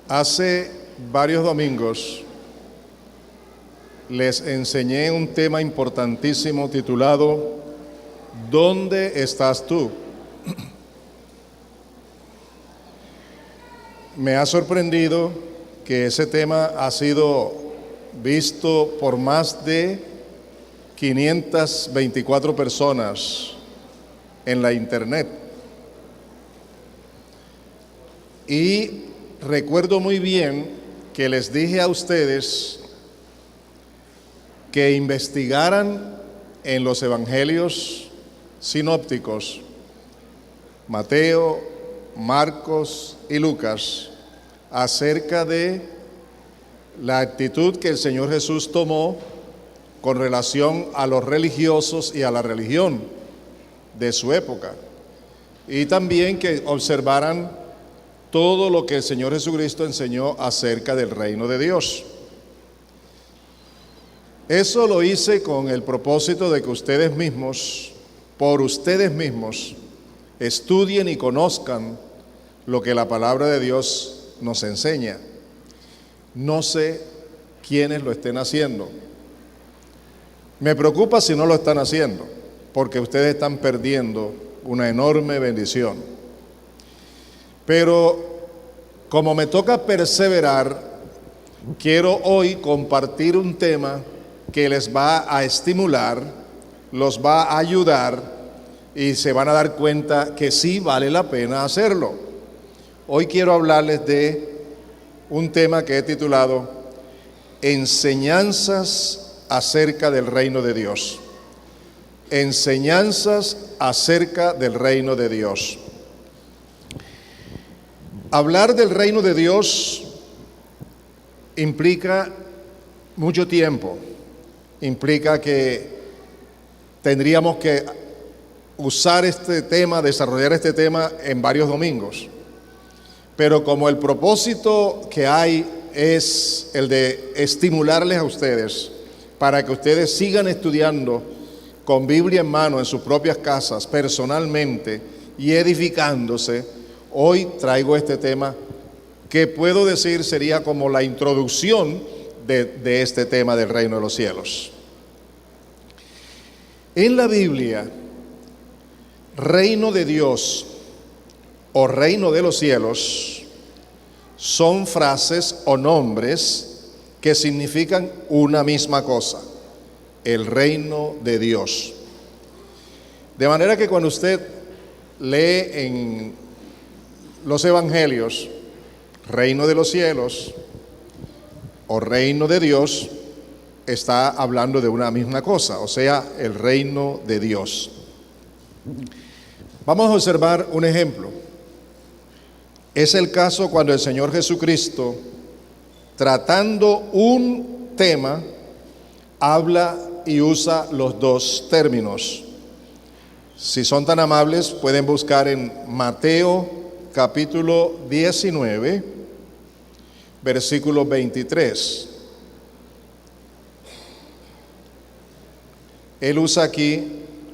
Hace varios domingos les enseñé un tema importantísimo titulado ¿Dónde estás tú? Me ha sorprendido que ese tema ha sido visto por más de 524 personas en la internet. Y recuerdo muy bien que les dije a ustedes que investigaran en los evangelios sinópticos, Mateo, Marcos y Lucas, acerca de la actitud que el Señor Jesús tomó con relación a los religiosos y a la religión de su época. Y también que observaran todo lo que el Señor Jesucristo enseñó acerca del reino de Dios. Eso lo hice con el propósito de que ustedes mismos, por ustedes mismos, estudien y conozcan lo que la palabra de Dios nos enseña. No sé quiénes lo estén haciendo. Me preocupa si no lo están haciendo, porque ustedes están perdiendo una enorme bendición. Pero como me toca perseverar, quiero hoy compartir un tema que les va a estimular, los va a ayudar y se van a dar cuenta que sí vale la pena hacerlo. Hoy quiero hablarles de un tema que he titulado Enseñanzas acerca del reino de Dios. Enseñanzas acerca del reino de Dios. Hablar del reino de Dios implica mucho tiempo, implica que tendríamos que usar este tema, desarrollar este tema en varios domingos. Pero como el propósito que hay es el de estimularles a ustedes para que ustedes sigan estudiando con Biblia en mano en sus propias casas, personalmente y edificándose, hoy traigo este tema que puedo decir sería como la introducción de este tema del reino de los cielos. En la Biblia, reino de Dios o reino de los cielos son frases o nombres que significan una misma cosa, el reino de Dios. De manera que cuando usted lee en los evangelios, reino de los cielos o reino de Dios, está hablando de una misma cosa, o sea, el reino de Dios. Vamos a observar un ejemplo. Es el caso cuando el Señor Jesucristo, tratando un tema, habla y usa los dos términos. Si son tan amables, pueden buscar en Mateo capítulo 19, versículo 23. Él usa aquí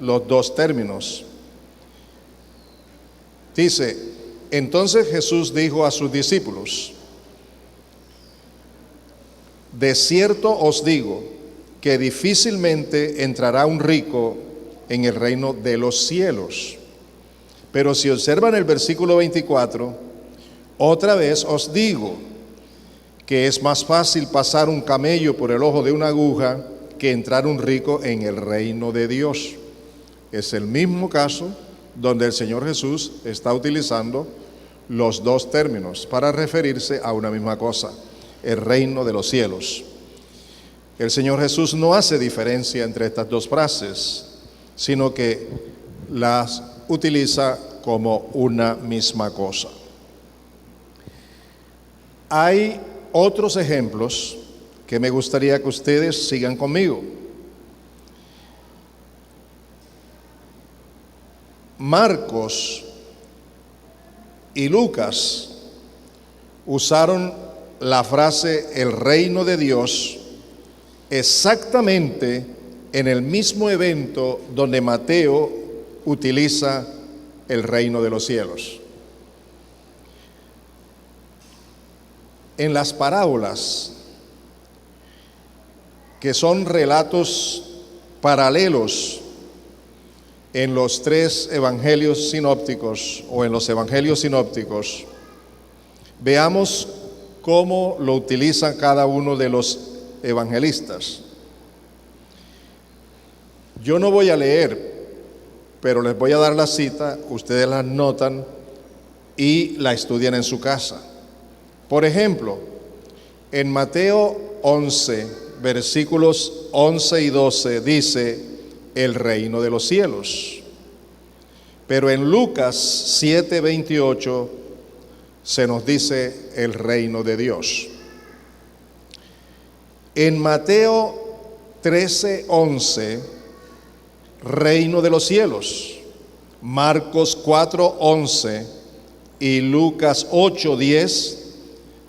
los dos términos. Dice, entonces Jesús dijo a sus discípulos, de cierto os digo que difícilmente entrará un rico en el reino de los cielos. Pero si observan el versículo 24, otra vez os digo que es más fácil pasar un camello por el ojo de una aguja que entrar un rico en el reino de Dios. Es el mismo caso donde el Señor Jesús está utilizando los dos términos para referirse a una misma cosa, el reino de los cielos. El Señor Jesús no hace diferencia entre estas dos frases, sino que las utiliza como una misma cosa. Hay otros ejemplos que me gustaría que ustedes sigan conmigo. Marcos y Lucas usaron la frase el reino de Dios exactamente en el mismo evento donde Mateo utiliza el reino de los cielos. En las parábolas, que son relatos paralelos en los tres evangelios sinópticos o en los evangelios sinópticos, veamos cómo lo utilizan cada uno de los evangelistas. Yo no voy a leer, pero les voy a dar la cita, ustedes la anotan y la estudian en su casa. Por ejemplo, en Mateo 11, versículos 11 y 12 dice el reino de los cielos. Pero en Lucas 7, 28 se nos dice el reino de Dios. En Mateo 13, 11, reino de los cielos. Marcos 4, 11 y Lucas 8, 10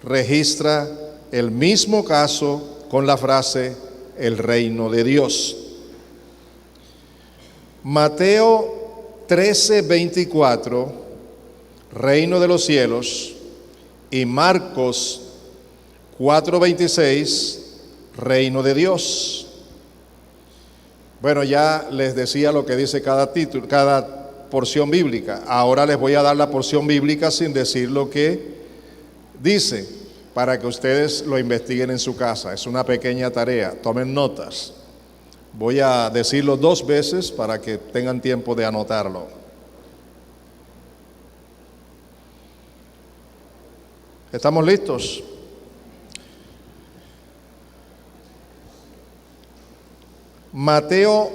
registra el mismo caso con la frase el reino de Dios. Mateo 13, 24, reino de los cielos, y Marcos 4, 26, reino de Dios. Bueno, ya les decía lo que dice cada título, cada porción bíblica. Ahora les voy a dar la porción bíblica sin decir lo que dice, para que ustedes lo investiguen en su casa. Es una pequeña tarea, tomen notas. Voy a decirlo 2 veces para que tengan tiempo de anotarlo. ¿Estamos listos? Mateo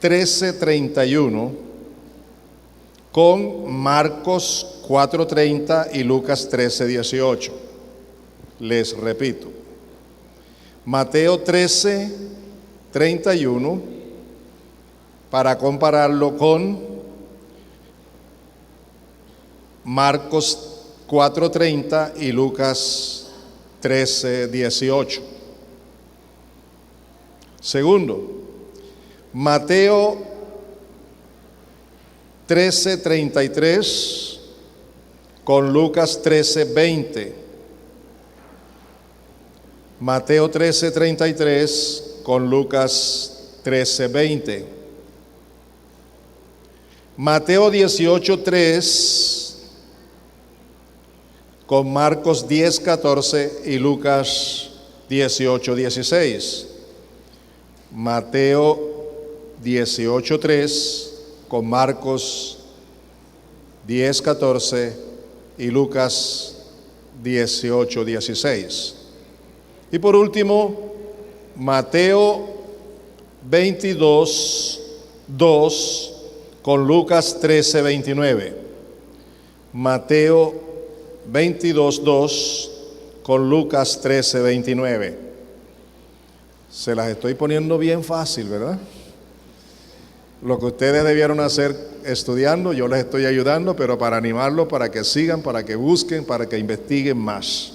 13:31 con Marcos 4:30 y Lucas 13:18. Les repito. Mateo 13:31 para compararlo con Marcos 4:30 y Lucas 13:18. Segundo, Mateo 13:33 con Lucas 13:20. Mateo 13:33 con Lucas 13:20. Mateo 18:3 con Marcos 10:14 y Lucas 18:16. Mateo 18:3 con Marcos 10:14 y Lucas 18:16. Y por último, Mateo 22:2 con Lucas 13:29. Mateo 22:2 con Lucas 13:29. Se las estoy poniendo bien fácil, ¿verdad? Lo que ustedes debieron hacer estudiando, yo les estoy ayudando, pero para animarlos, para que sigan, para que busquen, para que investiguen más.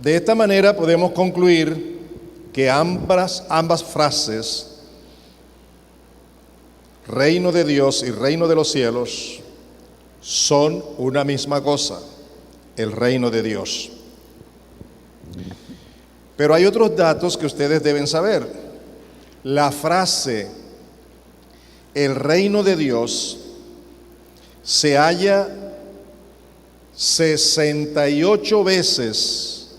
De esta manera podemos concluir que ambas frases, reino de Dios y reino de los cielos, son una misma cosa, el reino de Dios. Pero hay otros datos que ustedes deben saber. La frase el reino de Dios se halla 68 veces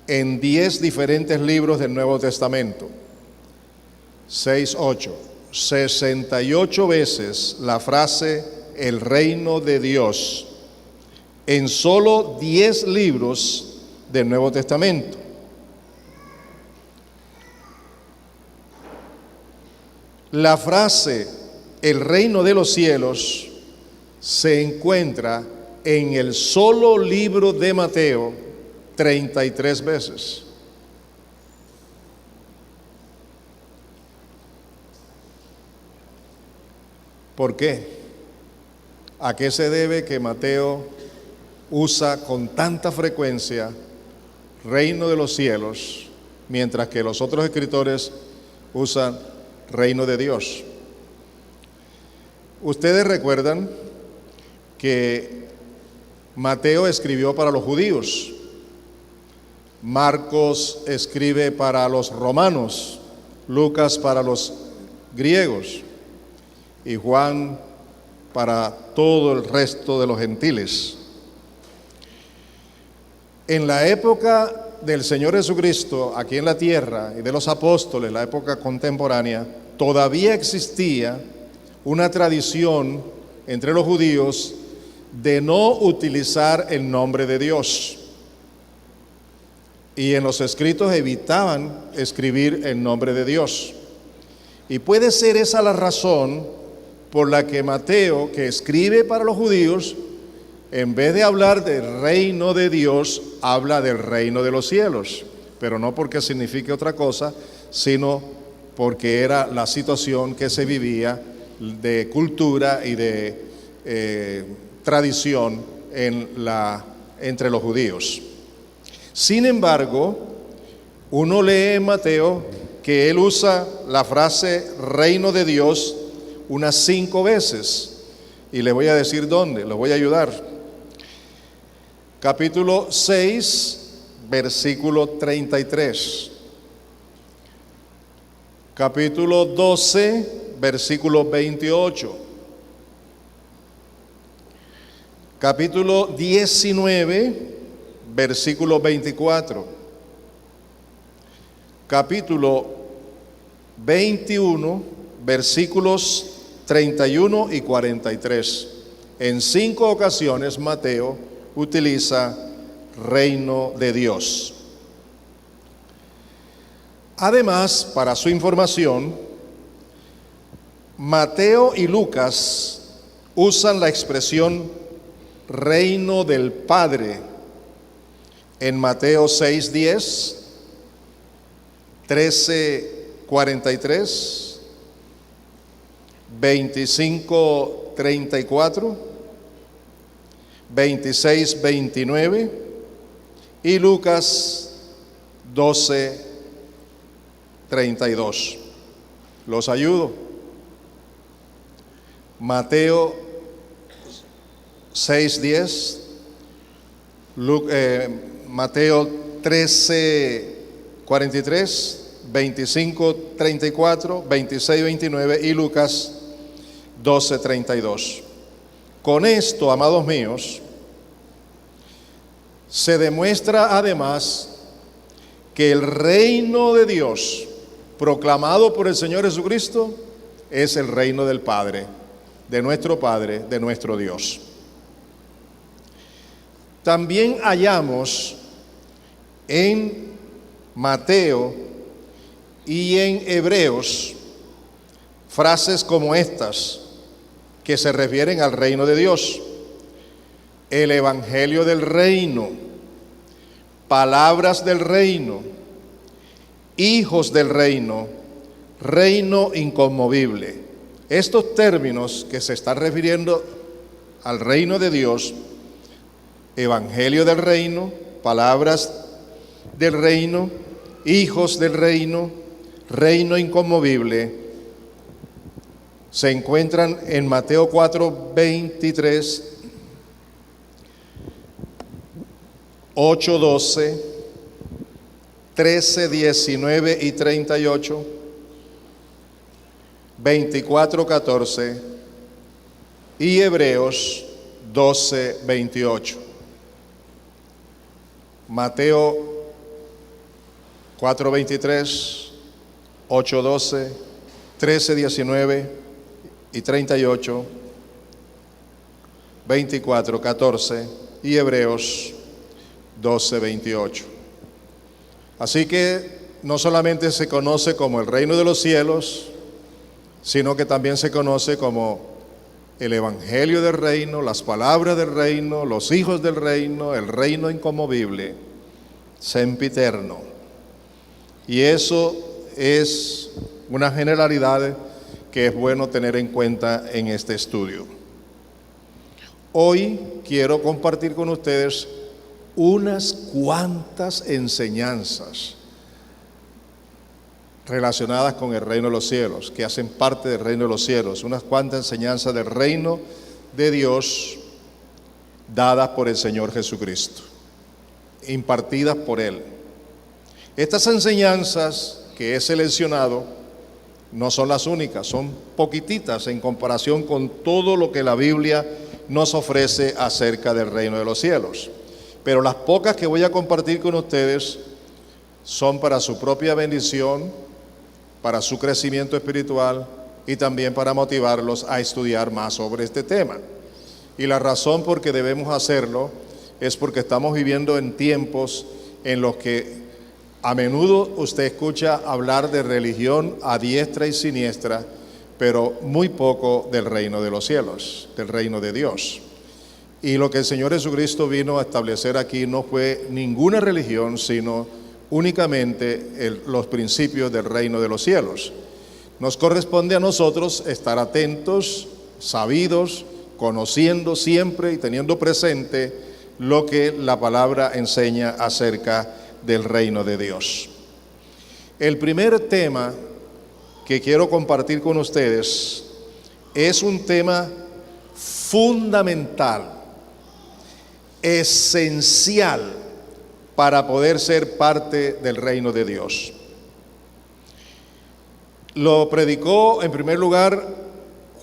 en 10 diferentes libros del Nuevo Testamento. 6, 8. 68 veces la frase el reino de Dios en solo 10 libros del Nuevo Testamento. La frase el reino de los cielos se encuentra en el solo libro de Mateo 33 veces. ¿Por qué? ¿A qué se debe que Mateo usa con tanta frecuencia reino de los cielos, mientras que los otros escritores usan reino de Dios? Ustedes recuerdan que Mateo escribió para los judíos, Marcos escribe para los romanos, Lucas para los griegos y Juan para todo el resto de los gentiles. En la época del Señor Jesucristo, aquí en la tierra, y de los apóstoles, la época contemporánea, todavía existía una tradición entre los judíos de no utilizar el nombre de Dios. Y en los escritos evitaban escribir el nombre de Dios. Y puede ser esa la razón por la que Mateo, que escribe para los judíos, en vez de hablar del reino de Dios, habla del reino de los cielos. Pero no porque signifique otra cosa, sino porque era la situación que se vivía de cultura y de tradición entre los judíos. Sin embargo, uno lee en Mateo que él usa la frase reino de Dios unas 5 veces. Y le voy a decir dónde, lo voy a ayudar. Capítulo 6, versículo 33. Capítulo 12, versículo 28. Capítulo 19, versículo 24. Capítulo 21, versículos 31 y 43. En 5 ocasiones Mateo utiliza reino de Dios. Además, para su información, Mateo y Lucas usan la expresión reino del Padre en Mateo 6:10, 13:43, 25:34, 26:29 y Lucas 12:32. Los ayudo. Mateo 6:10, Mateo 13:43, 25:34, 26:29 y Lucas 12:32. Con esto, amados míos, se demuestra además que el reino de Dios proclamado por el Señor Jesucristo es el reino del Padre, de nuestro Dios. También hallamos en Mateo y en Hebreos frases como estas que se refieren al reino de Dios: el evangelio del reino, palabras del reino, hijos del reino, reino inconmovible. Estos términos que se están refiriendo al reino de Dios, evangelio del reino, palabras del reino, hijos del reino, reino inconmovible, se encuentran en Mateo 4:23, 8:12, 13:19 y 38, 24:14 y Hebreos 12:28. Mateo 4:23, 8:12, 13:19 y 38, 24:14 y Hebreos 12:28. Así que no solamente se conoce como el reino de los cielos, sino que también se conoce como el evangelio del reino, las palabras del reino, los hijos del reino, el reino inconmovible, sempiterno. Y eso es una generalidad que es bueno tener en cuenta en este estudio. Hoy quiero compartir con ustedes unas cuantas enseñanzas relacionadas con el reino de los cielos, que hacen parte del reino de los cielos, unas cuantas enseñanzas del reino de Dios dadas por el Señor Jesucristo, impartidas por Él. Estas enseñanzas que he seleccionado no son las únicas, son poquititas en comparación con todo lo que la Biblia nos ofrece acerca del reino de los cielos. Pero las pocas que voy a compartir con ustedes son para su propia bendición, para su crecimiento espiritual y también para motivarlos a estudiar más sobre este tema. Y la razón por que debemos hacerlo es porque estamos viviendo en tiempos en los que a menudo usted escucha hablar de religión a diestra y siniestra, pero muy poco del reino de los cielos, del reino de Dios. Y lo que el Señor Jesucristo vino a establecer aquí no fue ninguna religión, sino únicamente los principios del reino de los cielos. Nos corresponde a nosotros estar atentos, sabidos, conociendo siempre y teniendo presente lo que la palabra enseña acerca del reino de Dios. El primer tema que quiero compartir con ustedes es un tema fundamental, esencial para poder ser parte del reino de Dios. Lo predicó en primer lugar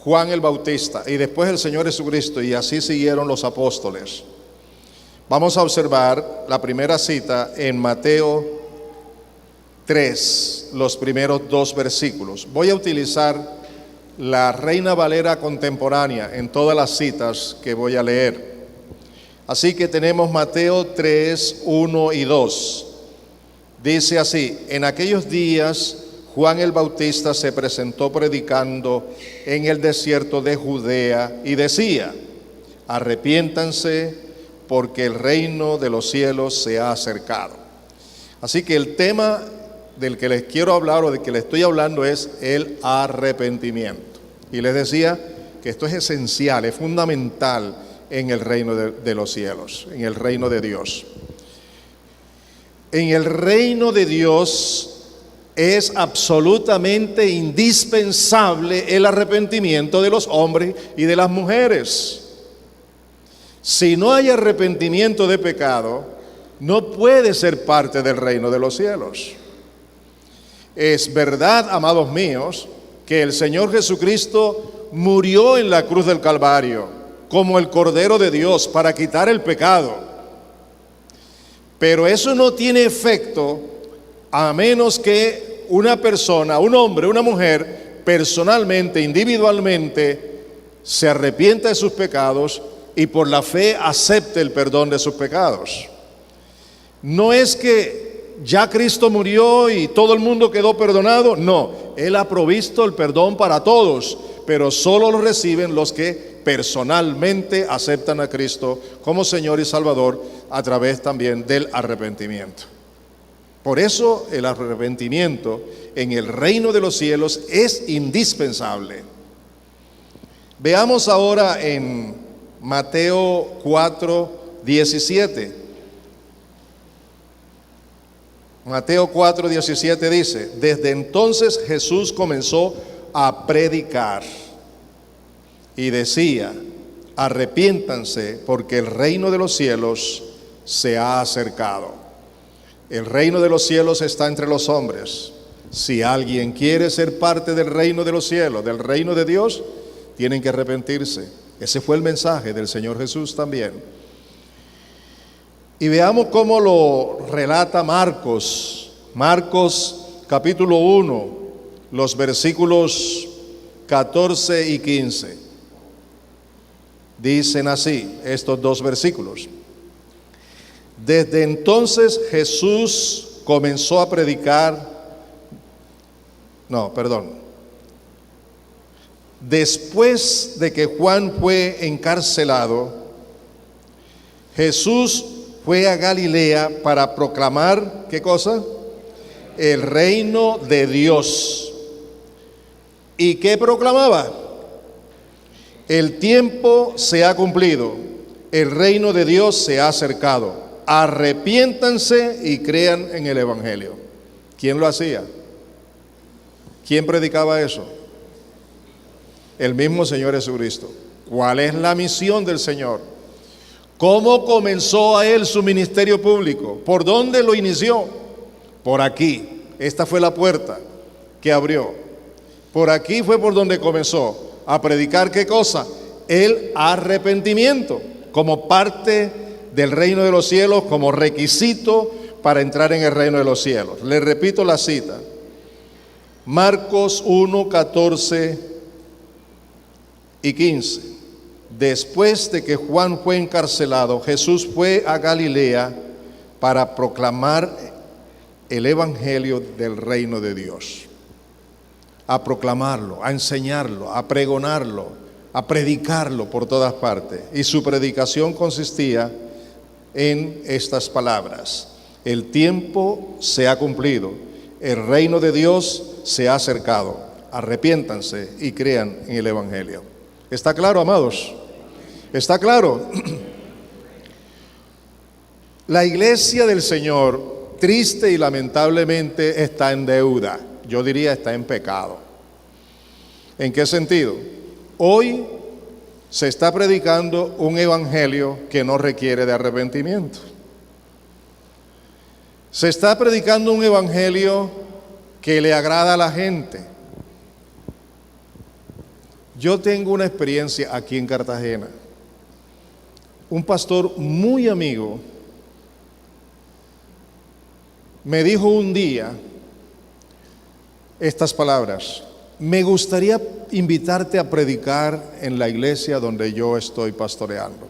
Juan el Bautista y después el Señor Jesucristo, y así siguieron los apóstoles. Vamos a observar la primera cita en Mateo 3, los primeros 2 versículos. Voy a utilizar la Reina Valera contemporánea en todas las citas que voy a leer. Así que tenemos Mateo 3, 1 y 2. Dice así: en aquellos días Juan el Bautista se presentó predicando en el desierto de Judea y decía: arrepiéntanse, porque el reino de los cielos se ha acercado. Así que el tema del que les quiero hablar o del que les estoy hablando es el arrepentimiento. Y les decía que esto es esencial, es fundamental en el reino de los cielos, en el reino de Dios. En el reino de Dios es absolutamente indispensable el arrepentimiento de los hombres y de las mujeres. Si no hay arrepentimiento de pecado, no puede ser parte del reino de los cielos. Es verdad, amados míos, que el Señor Jesucristo murió en la cruz del Calvario como el Cordero de Dios para quitar el pecado. Pero eso no tiene efecto a menos que una persona, un hombre, una mujer, personalmente, individualmente, se arrepienta de sus pecados y por la fe acepte el perdón de sus pecados. No es que ya Cristo murió y todo el mundo quedó perdonado. No, Él ha provisto el perdón para todos, pero solo lo reciben los que personalmente aceptan a Cristo como Señor y Salvador a través también del arrepentimiento. Por eso el arrepentimiento en el reino de los cielos es indispensable. Veamos ahora en Mateo 4, 17. Mateo 4, 17 dice: desde entonces Jesús comenzó a predicar y decía: arrepiéntanse, porque el reino de los cielos se ha acercado. El reino de los cielos está entre los hombres. Si alguien quiere ser parte del reino de los cielos, del reino de Dios, tienen que arrepentirse. Ese fue el mensaje del Señor Jesús también. Y veamos cómo lo relata Marcos. Marcos capítulo 1, los versículos 14 y 15. Dicen así estos 2 versículos: desde entonces Jesús comenzó a predicar. Después de que Juan fue encarcelado, Jesús fue a Galilea para proclamar, ¿qué cosa? El reino de Dios. ¿Y qué proclamaba? El tiempo se ha cumplido, el reino de Dios se ha acercado. Arrepiéntanse y crean en el Evangelio. ¿Quién lo hacía? ¿Quién predicaba eso? El mismo Señor Jesucristo. ¿Cuál es la misión del Señor? ¿Cómo comenzó a él su ministerio público? ¿Por dónde lo inició? Por aquí. Esta fue la puerta que abrió. Por aquí fue por donde comenzó a predicar, ¿qué cosa? El arrepentimiento, como parte del reino de los cielos, como requisito para entrar en el reino de los cielos. Les repito la cita. Marcos 1, 14 y 15. Después de que Juan fue encarcelado, Jesús fue a Galilea para proclamar el evangelio del reino de Dios. A proclamarlo, a enseñarlo, a pregonarlo, a predicarlo por todas partes. Y su predicación consistía en estas palabras: el tiempo se ha cumplido, el reino de Dios se ha acercado, arrepiéntanse y crean en el evangelio. ¿Está claro, amados? ¿Está claro? La iglesia del Señor, triste y lamentablemente, está en deuda. Yo diría está en pecado. ¿En qué sentido? Hoy se está predicando un evangelio que no requiere de arrepentimiento. Se está predicando un evangelio que le agrada a la gente. Yo tengo una experiencia aquí en Cartagena. Un pastor muy amigo me dijo un día estas palabras: me gustaría invitarte a predicar en la iglesia donde yo estoy pastoreando,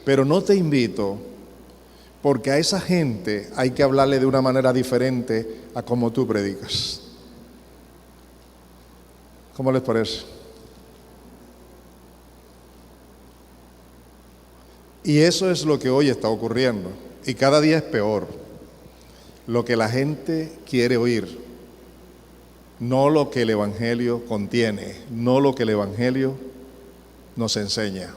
pero no te invito porque a esa gente hay que hablarle de una manera diferente a como tú predicas. ¿Cómo les parece? Y eso es lo que hoy está ocurriendo, y cada día es peor. Lo que la gente quiere oír, no lo que el evangelio contiene, no lo que el evangelio nos enseña.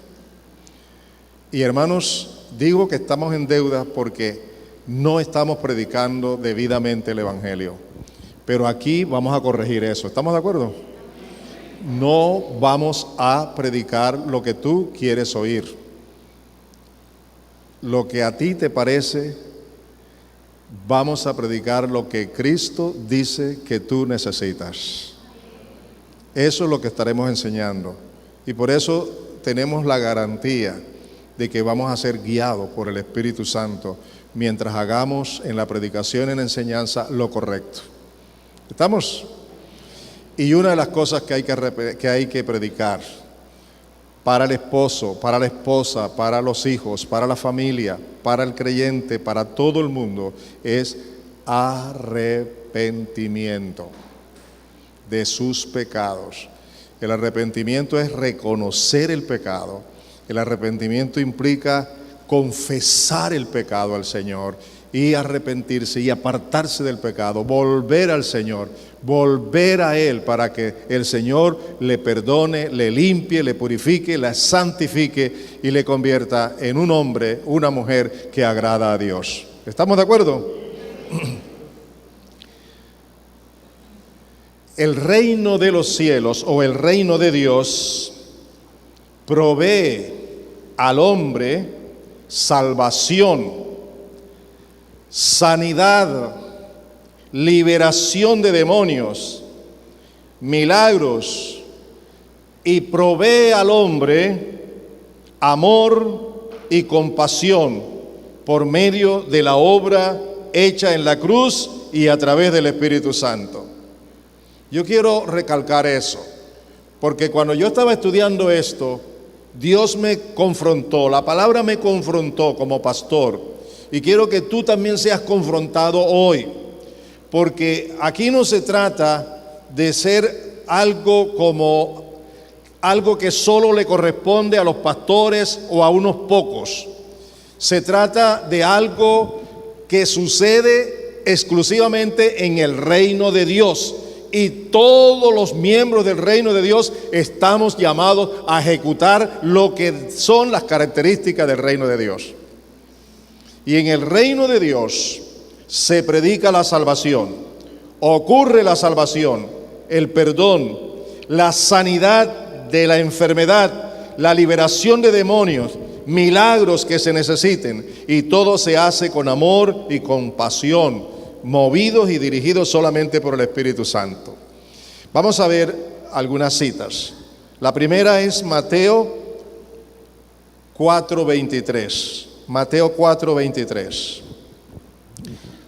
Y hermanos, digo que estamos en deuda porque no estamos predicando debidamente el evangelio. Pero aquí vamos a corregir eso. ¿Estamos de acuerdo? No vamos a predicar lo que tú quieres oír, lo que a ti te parece. Vamos a predicar lo que Cristo dice que tú necesitas. Eso es lo que estaremos enseñando. Y por eso tenemos la garantía de que vamos a ser guiados por el Espíritu Santo mientras hagamos en la predicación y en la enseñanza lo correcto. ¿Estamos? Y una de las cosas que hay que predicar para el esposo, para la esposa, para los hijos, para la familia, para el creyente, para todo el mundo, es arrepentimiento de sus pecados. El arrepentimiento es reconocer el pecado. El arrepentimiento implica confesar el pecado al Señor y arrepentirse y apartarse del pecado, volver al Señor, volver a Él para que el Señor le perdone, le limpie, le purifique, la santifique y le convierta en un hombre, una mujer que agrada a Dios. ¿Estamos de acuerdo? El reino de los cielos o el reino de Dios provee al hombre salvación, sanidad, liberación de demonios, milagros, y provee al hombre amor y compasión por medio de la obra hecha en la cruz y a través del Espíritu Santo. Yo quiero recalcar eso, porque cuando yo estaba estudiando esto, Dios me confrontó, la palabra me confrontó como pastor, y quiero que tú también seas confrontado hoy, porque aquí no se trata de ser algo que solo le corresponde a los pastores o a unos pocos. Se trata de algo que sucede exclusivamente en el reino de Dios. Y todos los miembros del reino de Dios estamos llamados a ejecutar lo que son las características del reino de Dios. Y en el reino de Dios se predica la salvación, ocurre la salvación, el perdón, la sanidad de la enfermedad, la liberación de demonios, milagros que se necesiten, y todo se hace con amor y con pasión, movidos y dirigidos solamente por el Espíritu Santo. Vamos a ver algunas citas. La primera es Mateo 4:23. Mateo 4:23.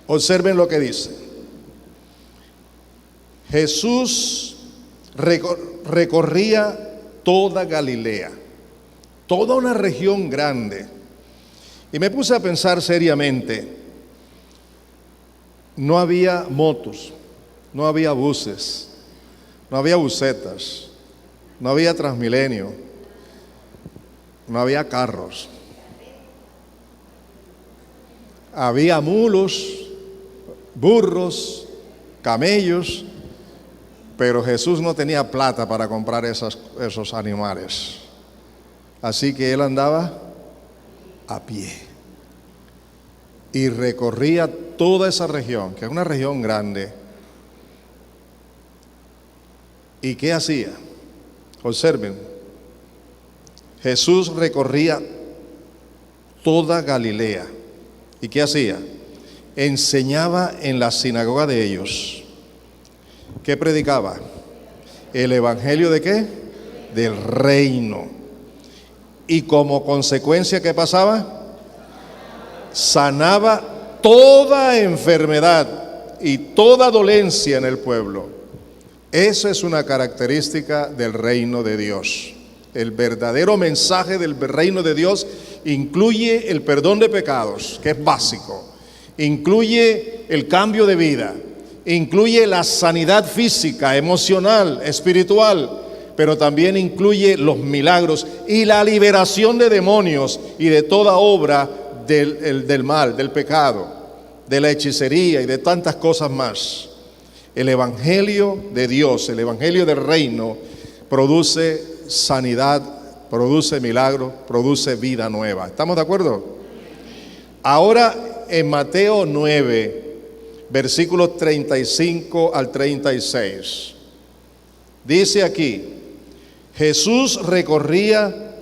Observen lo que dice. Jesús recorría toda Galilea, toda una región grande. Y me puse a pensar seriamente. No había motos, no había buses, no había busetas, no había Transmilenio, no había carros. Había mulos, burros, camellos, pero Jesús no tenía plata para comprar esos animales. Así que él andaba a pie y recorría toda esa región, que es una región grande. ¿Y qué hacía? Observen, Jesús recorría toda Galilea. ¿Y qué hacía? Enseñaba en la sinagoga de ellos. ¿Qué predicaba? ¿El evangelio de qué? Del reino. Y como consecuencia, ¿qué pasaba? Sanaba toda enfermedad y toda dolencia en el pueblo. Esa es una característica del reino de Dios. El verdadero mensaje del reino de Dios incluye el perdón de pecados, que es básico. Incluye el cambio de vida. Incluye la sanidad física, emocional, espiritual. Pero también incluye los milagros y la liberación de demonios y de toda obra del mal, del pecado, de la hechicería y de tantas cosas más. El evangelio de Dios, el evangelio del reino, produce sanidad, produce milagros, produce vida nueva. ¿Estamos de acuerdo? Ahora en Mateo 9, versículos 35 al 36, dice aquí: Jesús recorría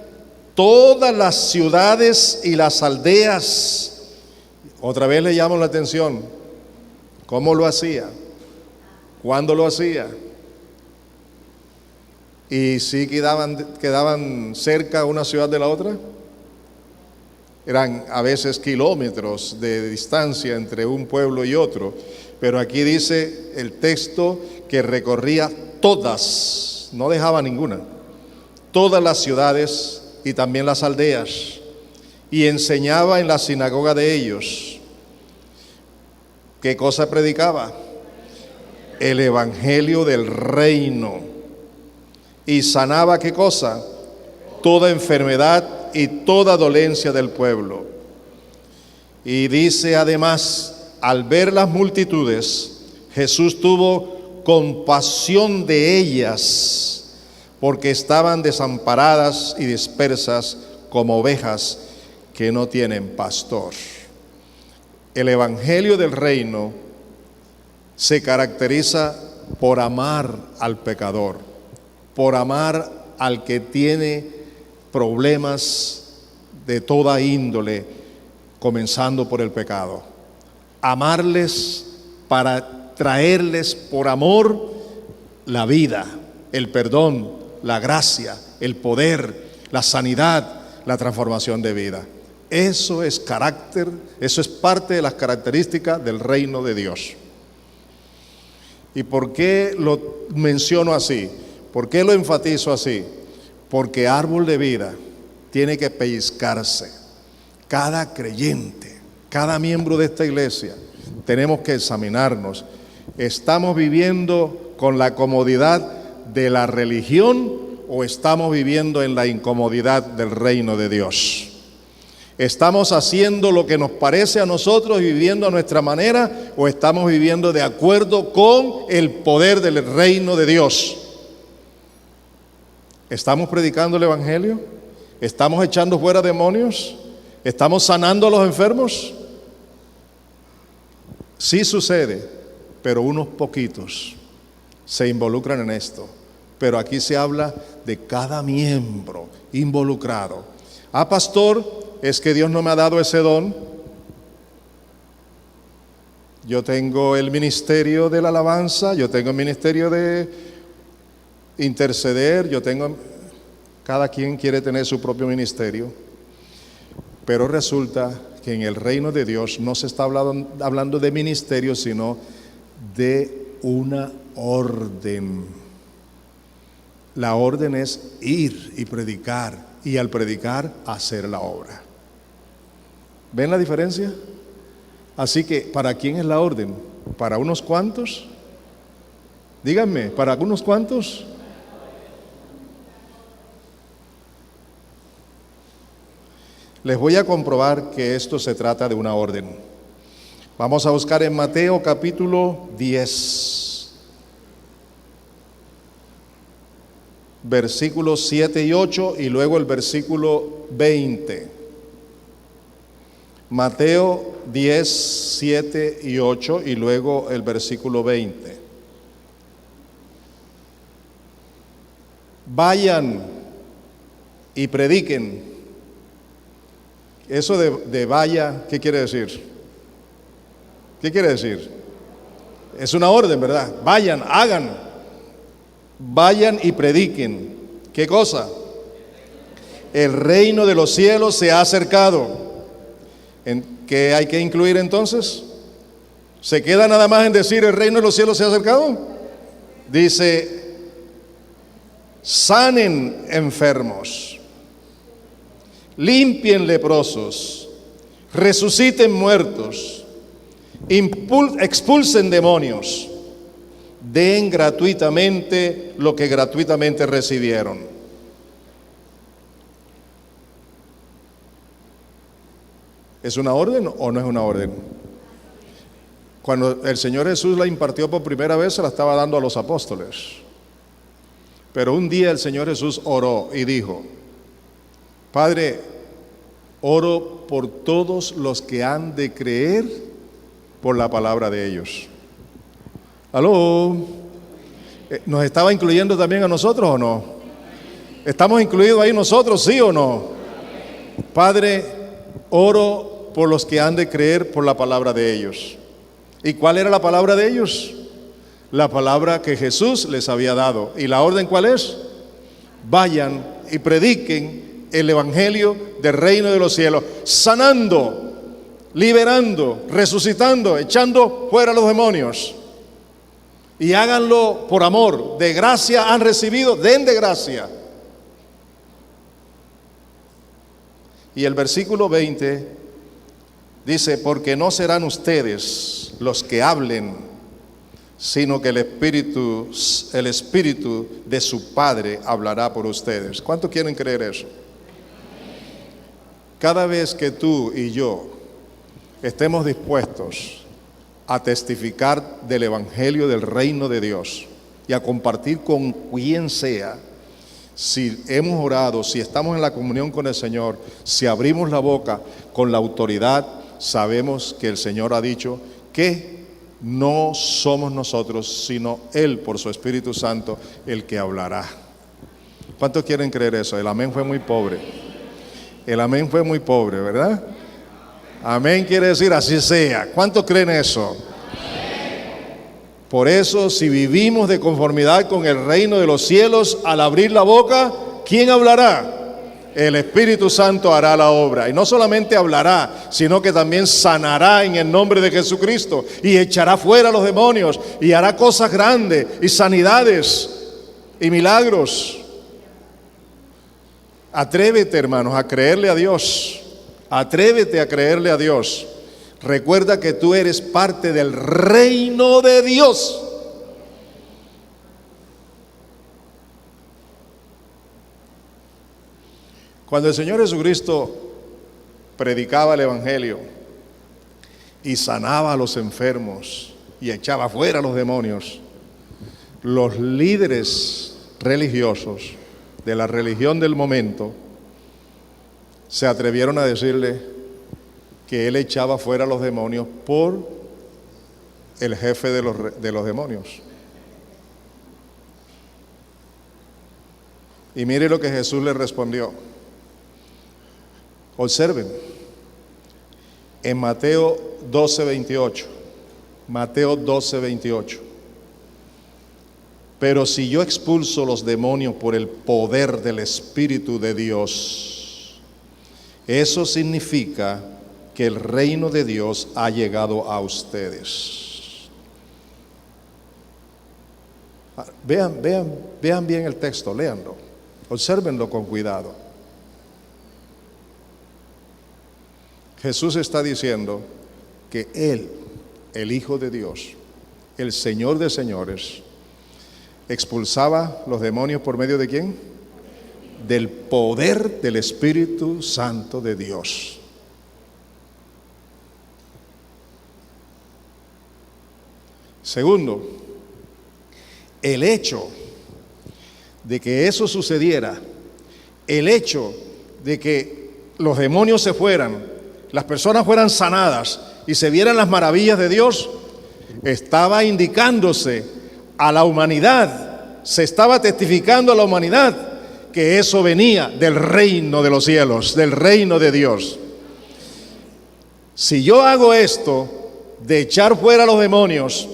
todas las ciudades y las aldeas. Otra vez le llamo la atención. ¿Cómo lo hacía? ¿Cuándo lo hacía? ¿Y si quedaban cerca una ciudad de la otra? Eran a veces kilómetros de distancia entre un pueblo y otro. Pero aquí dice el texto que recorría todas, no dejaba ninguna, todas las ciudades y también las aldeas, y enseñaba en la sinagoga de ellos. ¿Qué cosa predicaba? El evangelio del reino. Y sanaba, ¿qué cosa? Toda enfermedad y toda dolencia del pueblo. Y dice además, al ver las multitudes, Jesús tuvo compasión de ellas, porque estaban desamparadas y dispersas como ovejas que no tienen pastor. El evangelio del reino se caracteriza por amar al pecador, por amar al que tiene problemas de toda índole, comenzando por el pecado. Amarles para traerles por amor la vida, el perdón, la gracia, el poder, la sanidad, la transformación de vida. Eso es carácter, eso es parte de las características del reino de Dios. ¿Y por qué lo menciono así? ¿Por qué lo enfatizo así? Porque árbol de vida tiene que pellizcarse. Cada creyente, cada miembro de esta iglesia, tenemos que examinarnos. ¿Estamos viviendo con la comodidad de la religión o estamos viviendo en la incomodidad del reino de Dios? ¿Estamos haciendo lo que nos parece a nosotros y viviendo a nuestra manera, o estamos viviendo de acuerdo con el poder del reino de Dios? ¿Estamos predicando el evangelio? ¿Estamos echando fuera demonios? ¿Estamos sanando a los enfermos? Sí sucede, pero unos poquitos se involucran en esto. Pero aquí se habla de cada miembro involucrado. Ah, pastor, es que Dios no me ha dado ese don. Yo tengo el ministerio de la alabanza, yo tengo el ministerio de interceder, cada quien quiere tener su propio ministerio, pero resulta que en el reino de Dios no se está hablando de ministerio, sino de una orden. La orden es ir y predicar, y al predicar hacer la obra. ¿Ven la diferencia? Así que, ¿para quién es la orden? ¿Para unos cuantos? Díganme, ¿para unos cuantos? Les voy a comprobar que esto se trata de una orden. Vamos a buscar en Mateo capítulo 10, versículos 7 y 8 y luego el versículo 20. Mateo 10, 7 y 8 y luego el versículo 20. Vayan y prediquen. Eso de vaya, ¿qué quiere decir? ¿Qué quiere decir? Es una orden, ¿verdad? Vayan, hagan. Vayan y prediquen. ¿Qué cosa? El reino de los cielos se ha acercado. ¿Qué hay que incluir entonces? ¿Se queda nada más en decir el reino de los cielos se ha acercado? Dice, sanen enfermos, limpien leprosos, resuciten muertos, expulsen demonios, den gratuitamente lo que gratuitamente recibieron. ¿Es una orden o no es una orden? Cuando el Señor Jesús la impartió por primera vez, se la estaba dando a los apóstoles. Pero un día el Señor Jesús oró y dijo, Padre, oro por todos los que han de creer por la palabra de ellos. ¿Aló? ¿Nos estaba incluyendo también a nosotros o no? ¿Estamos incluidos ahí nosotros, sí o no? Padre, oro por los que han de creer por la palabra de ellos. ¿Y cuál era la palabra de ellos? La palabra que Jesús les había dado. ¿Y la orden cuál es? Vayan y prediquen el evangelio del reino de los cielos, sanando, liberando, resucitando, echando fuera los demonios. Y háganlo por amor. De gracia han recibido, den de gracia. Y el versículo 20 dice, porque no serán ustedes los que hablen, sino que el Espíritu de su Padre hablará por ustedes. ¿Cuántos quieren creer eso? Cada vez que tú y yo estemos dispuestos a testificar del Evangelio del reino de Dios y a compartir con quien sea, si hemos orado, si estamos en la comunión con el Señor, si abrimos la boca con la autoridad, sabemos que el Señor ha dicho que no somos nosotros, sino Él por su Espíritu Santo el que hablará. ¿Cuántos quieren creer eso? El amén fue muy pobre. El amén fue muy pobre, ¿verdad? Amén quiere decir así sea. ¿Cuántos creen eso? Por eso, si vivimos de conformidad con el reino de los cielos, al abrir la boca, ¿quién hablará? El Espíritu Santo hará la obra. Y no solamente hablará, sino que también sanará en el nombre de Jesucristo y echará fuera a los demonios y hará cosas grandes y sanidades y milagros. Atrévete, hermanos, a creerle a Dios. Atrévete a creerle a Dios. Recuerda que tú eres parte del reino de Dios. Cuando el Señor Jesucristo predicaba el Evangelio y sanaba a los enfermos y echaba fuera a los demonios, los líderes religiosos de la religión del momento se atrevieron a decirle que él echaba fuera a los demonios por el jefe de los demonios. Y mire lo que Jesús le respondió. Observen, en Mateo 12:28, Mateo 12:28. Pero si yo expulso los demonios por el poder del Espíritu de Dios, eso significa que el reino de Dios ha llegado a ustedes. Vean bien el texto, léanlo, obsérvenlo con cuidado. Jesús está diciendo que Él, el Hijo de Dios, el Señor de señores, expulsaba los demonios por medio de ¿quién? Del poder del Espíritu Santo de Dios. Segundo, el hecho de que eso sucediera, el hecho de que los demonios se fueran, las personas fueran sanadas y se vieran las maravillas de Dios, estaba indicándose a la humanidad, se estaba testificando a la humanidad que eso venía del reino de los cielos, del reino de Dios. Si yo hago esto de echar fuera a los demonios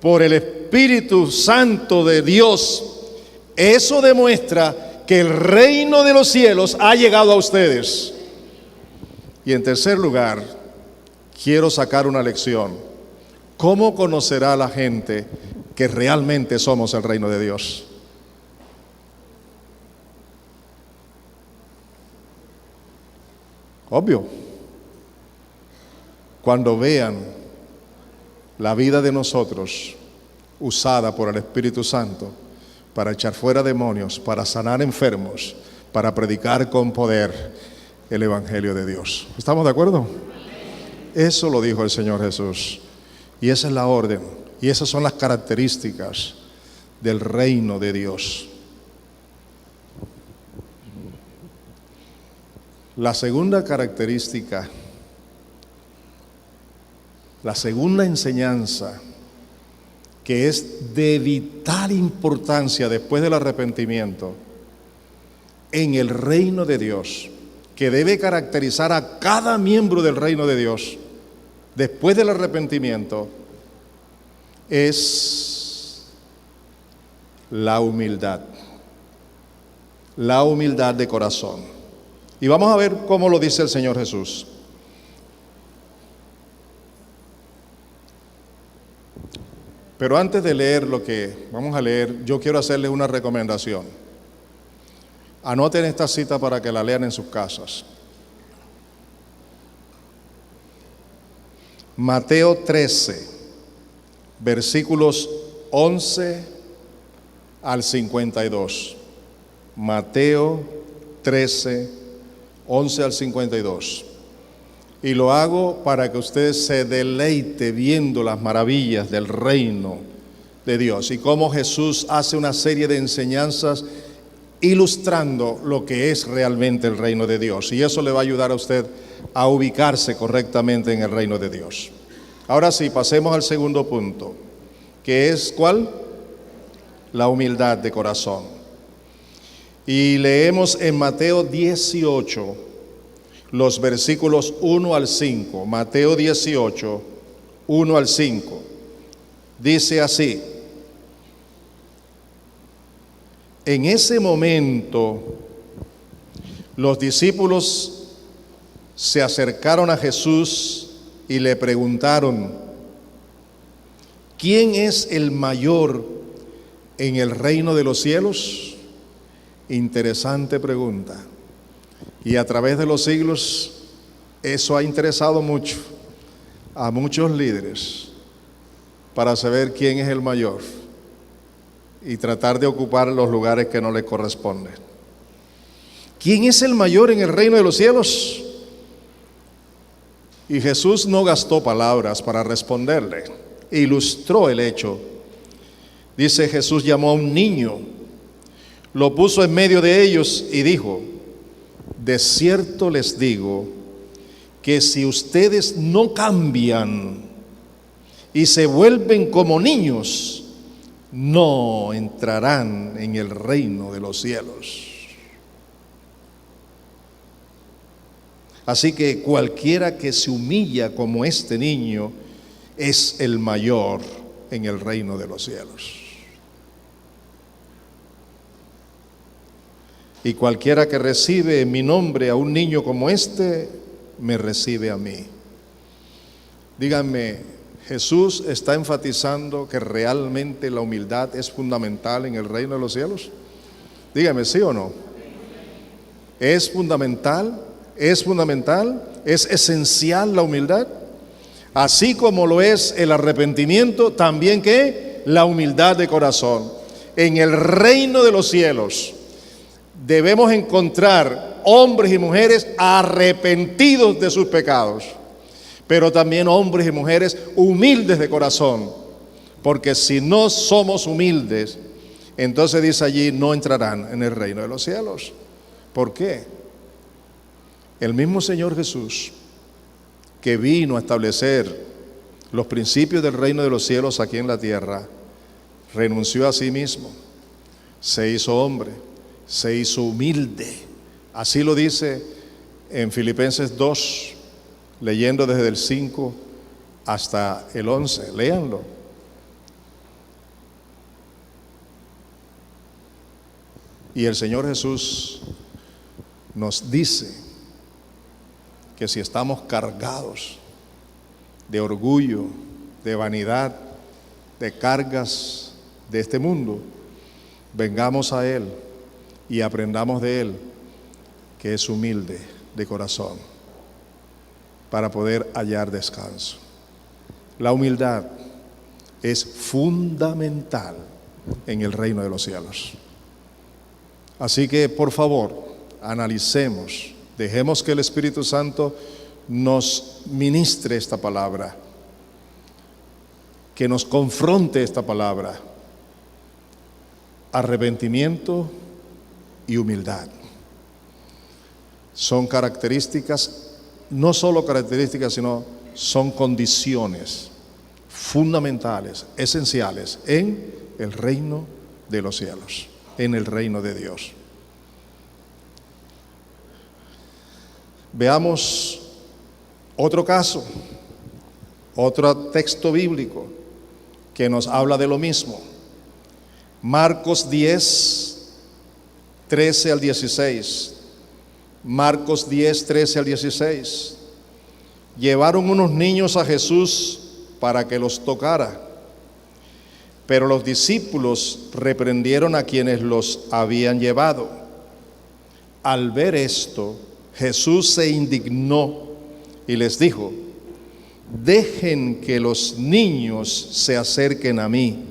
por el Espíritu Santo de Dios, eso demuestra que el reino de los cielos ha llegado a ustedes. Y en tercer lugar, quiero sacar una lección. ¿Cómo conocerá la gente que realmente somos el reino de Dios? Obvio. Cuando vean la vida de nosotros usada por el Espíritu Santo para echar fuera demonios, para sanar enfermos, para predicar con poder el Evangelio de Dios. ¿Estamos de acuerdo? Eso lo dijo el Señor Jesús. Y esa es la orden. Y esas son las características del reino de Dios. La segunda característica, la segunda enseñanza que es de vital importancia después del arrepentimiento en el reino de Dios, que debe caracterizar a cada miembro del reino de Dios después del arrepentimiento, es la humildad de corazón. Y vamos a ver cómo lo dice el Señor Jesús. Pero antes de leer lo que vamos a leer, yo quiero hacerles una recomendación. Anoten esta cita para que la lean en sus casas. Mateo 13, versículos 11 al 52. Mateo 13, 11 al 52. Y lo hago para que usted se deleite viendo las maravillas del reino de Dios y cómo Jesús hace una serie de enseñanzas ilustrando lo que es realmente el reino de Dios. Y eso le va a ayudar a usted a ubicarse correctamente en el reino de Dios. Ahora sí, pasemos al segundo punto, que es ¿cuál? La humildad de corazón. Y leemos en Mateo 18, los versículos 1 al 5. Mateo 18, 1 al 5. Dice así: en ese momento, los discípulos se acercaron a Jesús y le preguntaron: ¿quién es el mayor en el reino de los cielos? Interesante pregunta. Y a través de los siglos, eso ha interesado mucho a muchos líderes para saber quién es el mayor y tratar de ocupar los lugares que no le corresponden. ¿Quién es el mayor en el reino de los cielos? Y Jesús no gastó palabras para responderle, ilustró el hecho. Dice: Jesús llamó a un niño, lo puso en medio de ellos y dijo: de cierto les digo que si ustedes no cambian y se vuelven como niños, no entrarán en el reino de los cielos. Así que cualquiera que se humilla como este niño es el mayor en el reino de los cielos. Y cualquiera que recibe en mi nombre a un niño como este, me recibe a mí. Díganme, ¿Jesús está enfatizando que realmente la humildad es fundamental en el reino de los cielos? Díganme, ¿sí o no? ¿Es fundamental? ¿Es fundamental? ¿Es esencial la humildad? Así como lo es el arrepentimiento, también que la humildad de corazón. En el reino de los cielos debemos encontrar hombres y mujeres arrepentidos de sus pecados, pero también hombres y mujeres humildes de corazón, porque si no somos humildes, entonces dice allí, no entrarán en el reino de los cielos. ¿Por qué? El mismo Señor Jesús, que vino a establecer los principios del reino de los cielos aquí en la tierra, renunció a sí mismo, se hizo hombre, se hizo humilde. Así lo dice en Filipenses 2, leyendo desde el 5 hasta el 11. Léanlo. Y el Señor Jesús nos dice que si estamos cargados de orgullo, de vanidad, de cargas de este mundo, vengamos a Él y aprendamos de Él, que es humilde de corazón, para poder hallar descanso. La humildad es fundamental en el reino de los cielos. Así que, por favor, analicemos, dejemos que el Espíritu Santo nos ministre esta palabra, que nos confronte esta palabra. Arrepentimiento y humildad son características, no solo características, sino son condiciones fundamentales, esenciales en el reino de los cielos, en el reino de Dios. Veamos otro caso, otro texto bíblico que nos habla de lo mismo. Marcos 10, 13 al 16. Marcos 10, 13 al 16. Llevaron unos niños a Jesús para que los tocara, pero los discípulos reprendieron a quienes los habían llevado. Al ver esto, Jesús se indignó y les dijo: dejen que los niños se acerquen a mí,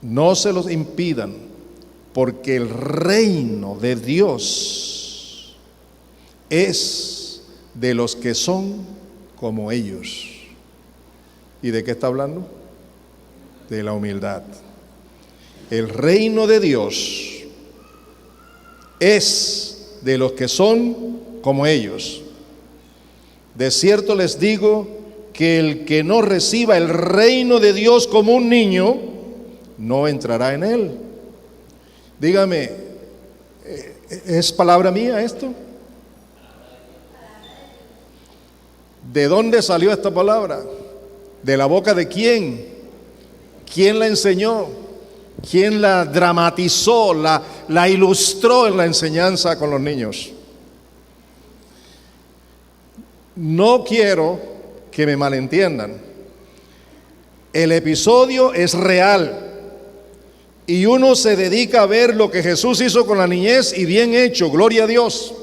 no se los impidan, porque el reino de Dios es de los que son como ellos. ¿Y de qué está hablando? De la humildad. El reino de Dios es de los que son como ellos. De cierto les digo que el que no reciba el reino de Dios como un niño, no entrará en él. Dígame, ¿es palabra mía esto? ¿De dónde salió esta palabra? ¿De la boca de quién? ¿Quién la enseñó? ¿Quién la dramatizó, la ilustró en la enseñanza con los niños? No quiero que me malentiendan. El episodio es real y uno se dedica a ver lo que Jesús hizo con la niñez, y bien hecho, gloria a Dios.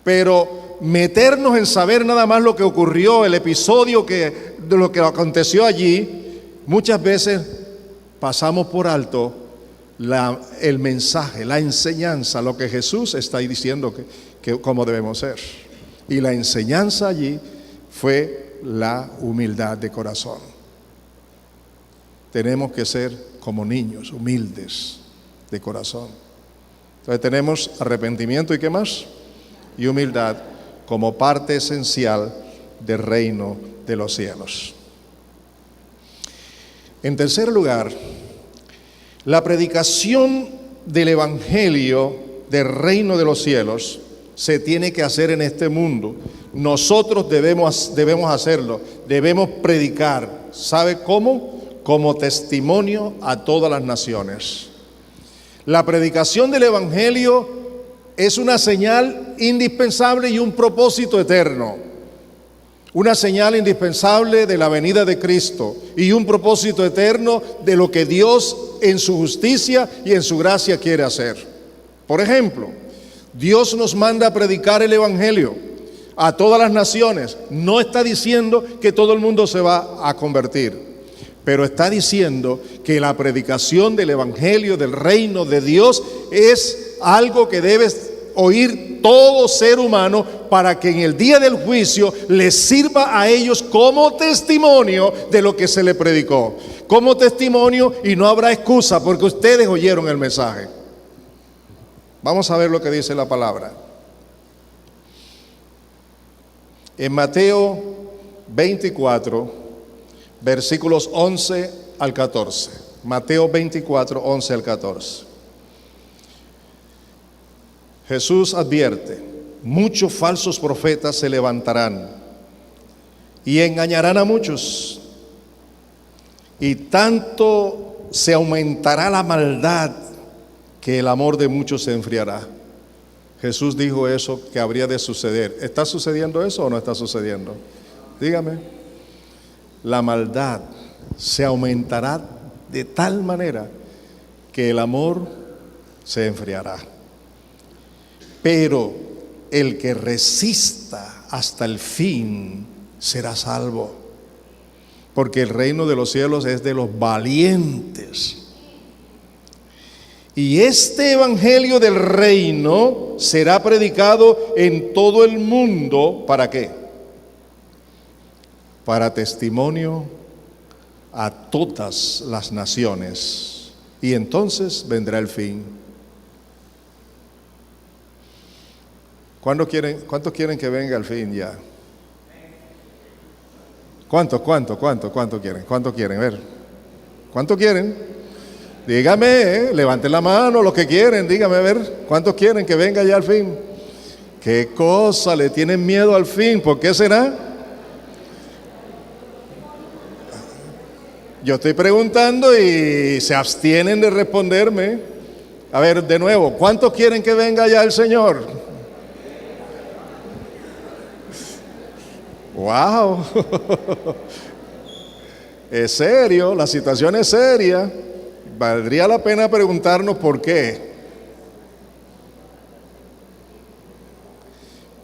Pero meternos en saber nada más lo que ocurrió, el episodio de lo que aconteció allí, muchas veces pasamos por alto el mensaje, la enseñanza, lo que Jesús está diciendo que cómo debemos ser. Y la enseñanza allí fue la humildad de corazón. Tenemos que ser como niños, humildes de corazón. Entonces tenemos arrepentimiento y ¿qué más? Y humildad como parte esencial del reino de los cielos. En tercer lugar, la predicación del Evangelio del reino de los cielos se tiene que hacer en este mundo. Nosotros debemos hacerlo, debemos predicar. ¿Sabe cómo? Como testimonio a todas las naciones. La predicación del Evangelio es una señal indispensable y un propósito eterno. Una señal indispensable de la venida de Cristo y un propósito eterno de lo que Dios en su justicia y en su gracia quiere hacer. Por ejemplo, Dios nos manda a predicar el Evangelio a todas las naciones. No está diciendo que todo el mundo se va a convertir, pero está diciendo que la predicación del Evangelio, del reino de Dios, es algo que debe oír todo ser humano para que en el día del juicio les sirva a ellos como testimonio de lo que se le predicó. Como testimonio, y no habrá excusa porque ustedes oyeron el mensaje. Vamos a ver lo que dice la palabra. En Mateo 24, versículos 11 al 14. Mateo 24, 11 al 14. Jesús advierte: muchos falsos profetas se levantarán y engañarán a muchos, y tanto se aumentará la maldad que el amor de muchos se enfriará. Jesús dijo eso que habría de suceder. ¿Está sucediendo eso o no está sucediendo? Dígame. La maldad se aumentará de tal manera que el amor se enfriará. Pero el que resista hasta el fin será salvo, porque el reino de los cielos es de los valientes. Y este evangelio del reino será predicado en todo el mundo. ¿Para qué? Para testimonio a todas las naciones. Y entonces vendrá el fin. ¿Cuántos quieren que venga el fin ya? ¿Cuántos quieren? ¿Cuántos quieren? A ver, ¿cuántos quieren? Dígame, levanten la mano los que quieren, dígame, a ver, ¿cuántos quieren que venga ya el fin? ¿Qué cosa? ¿Le tienen miedo al fin? ¿Por qué será? Yo estoy preguntando y se abstienen de responderme. A ver, de nuevo, ¿cuántos quieren que venga ya el Señor? ¡Wow! Es serio, la situación es seria. Valdría la pena preguntarnos por qué.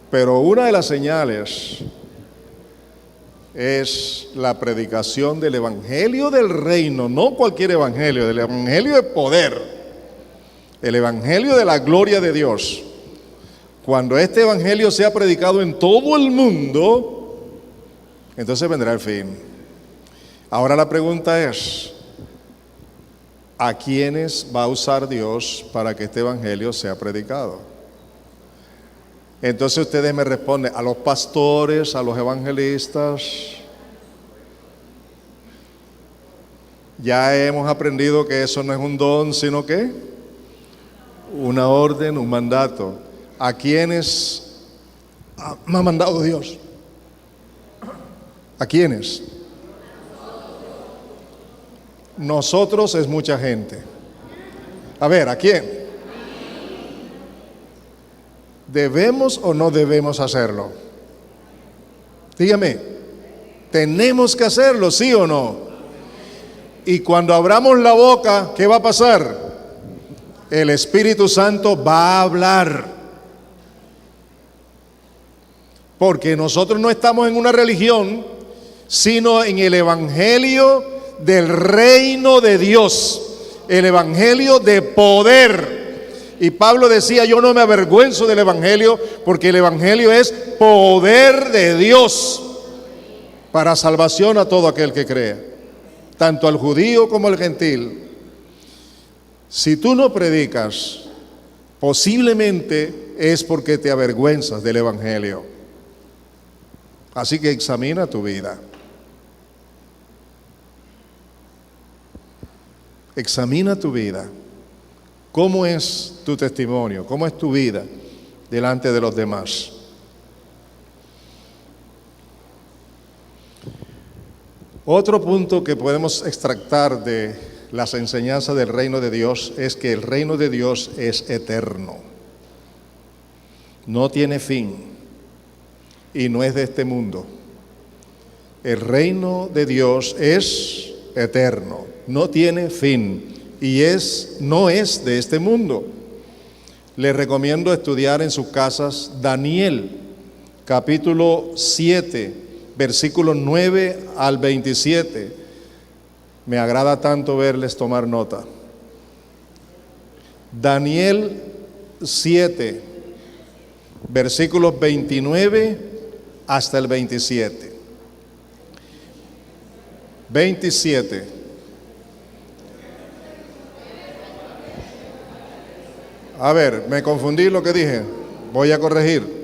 Pero una de las señales es la predicación del evangelio del reino, no cualquier evangelio, del evangelio de poder, el evangelio de la gloria de Dios. Cuando este evangelio sea predicado en todo el mundo, entonces vendrá el fin. Ahora la pregunta es: ¿a quiénes va a usar Dios para que este evangelio sea predicado? Entonces ustedes me responden: a los pastores, a los evangelistas. Ya hemos aprendido que eso no es un don, sino que una orden, un mandato. ¿A quiénes me ha mandado Dios? ¿A quiénes? Nosotros es mucha gente. A ver, ¿a quién? ¿Debemos o no debemos hacerlo? Dígame, ¿tenemos que hacerlo, sí o no? Y cuando abramos la boca, ¿qué va a pasar? El Espíritu Santo va a hablar. Porque nosotros no estamos en una religión, sino en el evangelio del reino de Dios, el evangelio de poder. Y Pablo decía: yo no me avergüenzo del evangelio, porque el evangelio es poder de Dios para salvación a todo aquel que crea, tanto al judío como al gentil. Si tú no predicas, posiblemente es porque te avergüenzas del evangelio. Así que examina tu vida. Examina tu vida. ¿Cómo es tu testimonio? ¿Cómo es tu vida delante de los demás? Otro punto que podemos extractar de las enseñanzas del reino de Dios es que el reino de Dios es eterno. No tiene fin y no es de este mundo. El reino de Dios es eterno, no tiene fin y no es de este mundo. Les recomiendo estudiar en sus casas Daniel, capítulo 7, versículos 9 al 27. Me agrada tanto verles tomar nota. Daniel 7, versículos 29 hasta el 27. 27. A ver, me confundí lo que dije. Voy a corregir.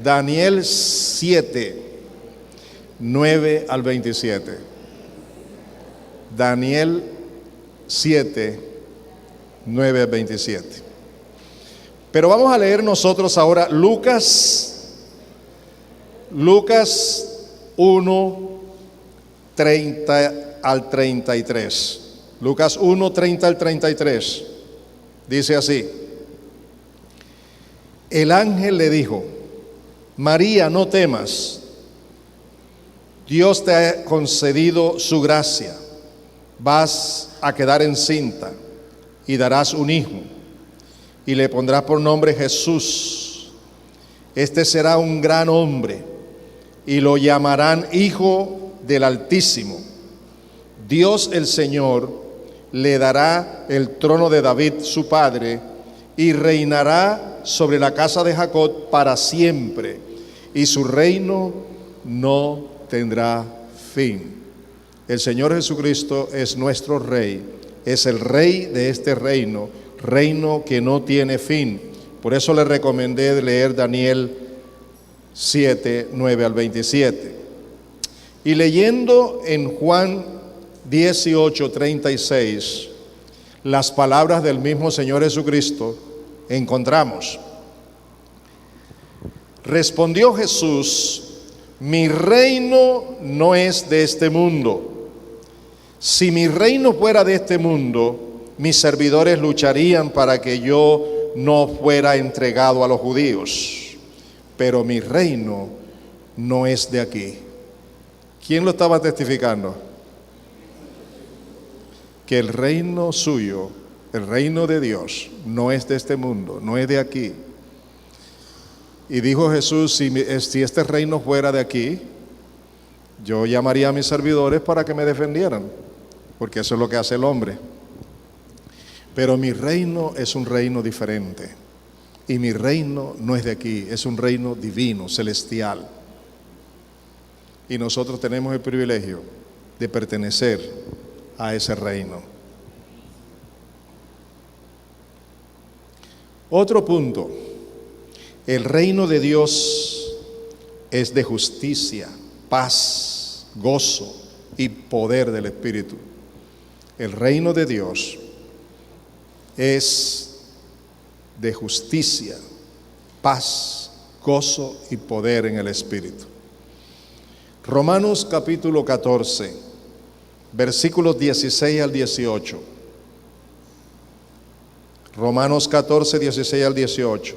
Daniel 7, 9 al 27. Daniel 7, 9 al 27. Pero vamos a leer nosotros ahora Lucas 1, 30 al 33. Lucas 1, 30 al 33. Dice así: el ángel le dijo: María, no temas, Dios te ha concedido su gracia, vas a quedar encinta y darás un hijo, y le pondrás por nombre Jesús. Este será un gran hombre, y lo llamarán Hijo del Altísimo. Dios el Señor le dará el trono de David su padre, y reinará sobre la casa de Jacob para siempre, y su reino no tendrá fin. El Señor Jesucristo es nuestro Rey, es el Rey de este reino, reino que no tiene fin. Por eso le recomendé leer Daniel 7, 9 al 27. Y leyendo en Juan 18, 36, las palabras del mismo Señor Jesucristo, encontramos: respondió Jesús: mi reino no es de este mundo. Si mi reino fuera de este mundo, mis servidores lucharían para que yo no fuera entregado a los judíos. Pero mi reino no es de aquí. ¿Quién lo estaba testificando? Que el reino suyo, el reino de Dios, no es de este mundo, no es de aquí. Y dijo Jesús: si este reino fuera de aquí, yo llamaría a mis servidores para que me defendieran, porque eso es lo que hace el hombre. Pero mi reino es un reino diferente, y mi reino no es de aquí, es un reino divino, celestial. Y nosotros tenemos el privilegio de pertenecer a ese reino. Otro punto: el reino de Dios es de justicia, paz, gozo y poder del Espíritu. El reino de Dios es de justicia, paz, gozo y poder en el Espíritu. Romanos capítulo 14, versículos 16 al 18. Romanos 14, 16 al 18.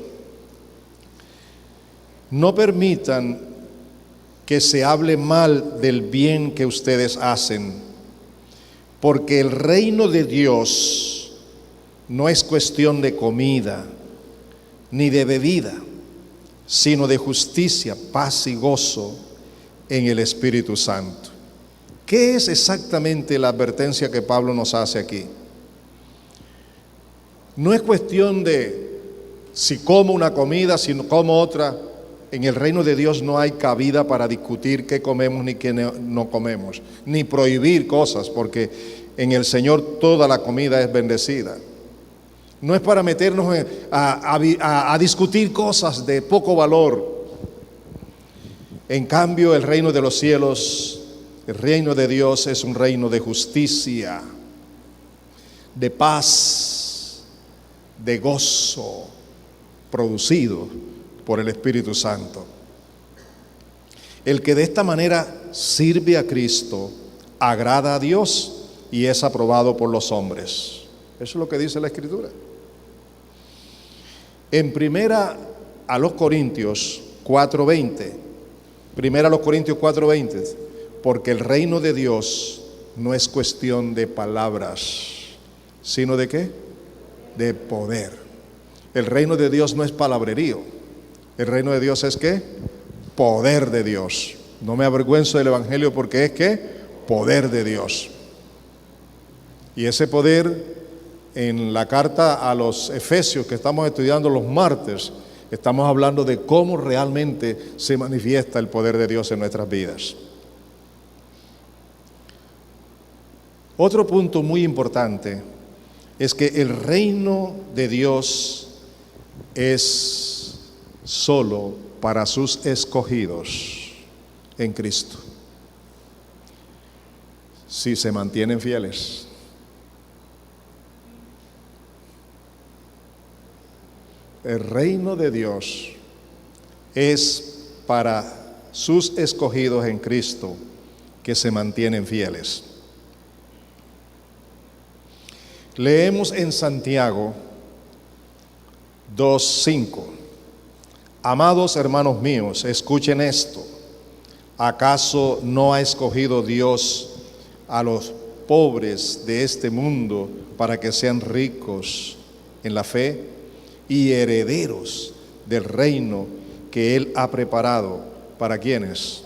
No permitan que se hable mal del bien que ustedes hacen, porque el reino de Dios no es cuestión de comida ni de bebida, sino de justicia, paz y gozo en el Espíritu Santo. ¿Qué es exactamente la advertencia que Pablo nos hace aquí? No es cuestión de si como una comida, si no como otra. En el reino de Dios no hay cabida para discutir qué comemos ni qué no comemos, ni prohibir cosas, porque en el Señor toda la comida es bendecida. No es para meternos a discutir cosas de poco valor. En cambio, el reino de los cielos, el reino de Dios es un reino de justicia, de paz, de gozo producido por el Espíritu Santo. El que de esta manera sirve a Cristo agrada a Dios y es aprobado por los hombres. Eso es lo que dice la Escritura. En primera a los Corintios 4:20, primera a los Corintios 4:20, porque el reino de Dios no es cuestión de palabras, sino ¿de qué? De poder. El reino de Dios no es palabrerío. El reino de Dios es ¿qué? Poder de Dios. No me avergüenzo del Evangelio porque es ¿qué? Poder de Dios. Y ese poder, en la carta a los Efesios que estamos estudiando los martes, estamos hablando de cómo realmente se manifiesta el poder de Dios en nuestras vidas. Otro punto muy importante es que el reino de Dios es solo para sus escogidos en Cristo, si se mantienen fieles. El reino de Dios es para sus escogidos en Cristo que se mantienen fieles. Leemos en Santiago 2:5. Amados hermanos míos, escuchen esto. ¿Acaso no ha escogido Dios a los pobres de este mundo para que sean ricos en la fe y herederos del reino que Él ha preparado para quienes?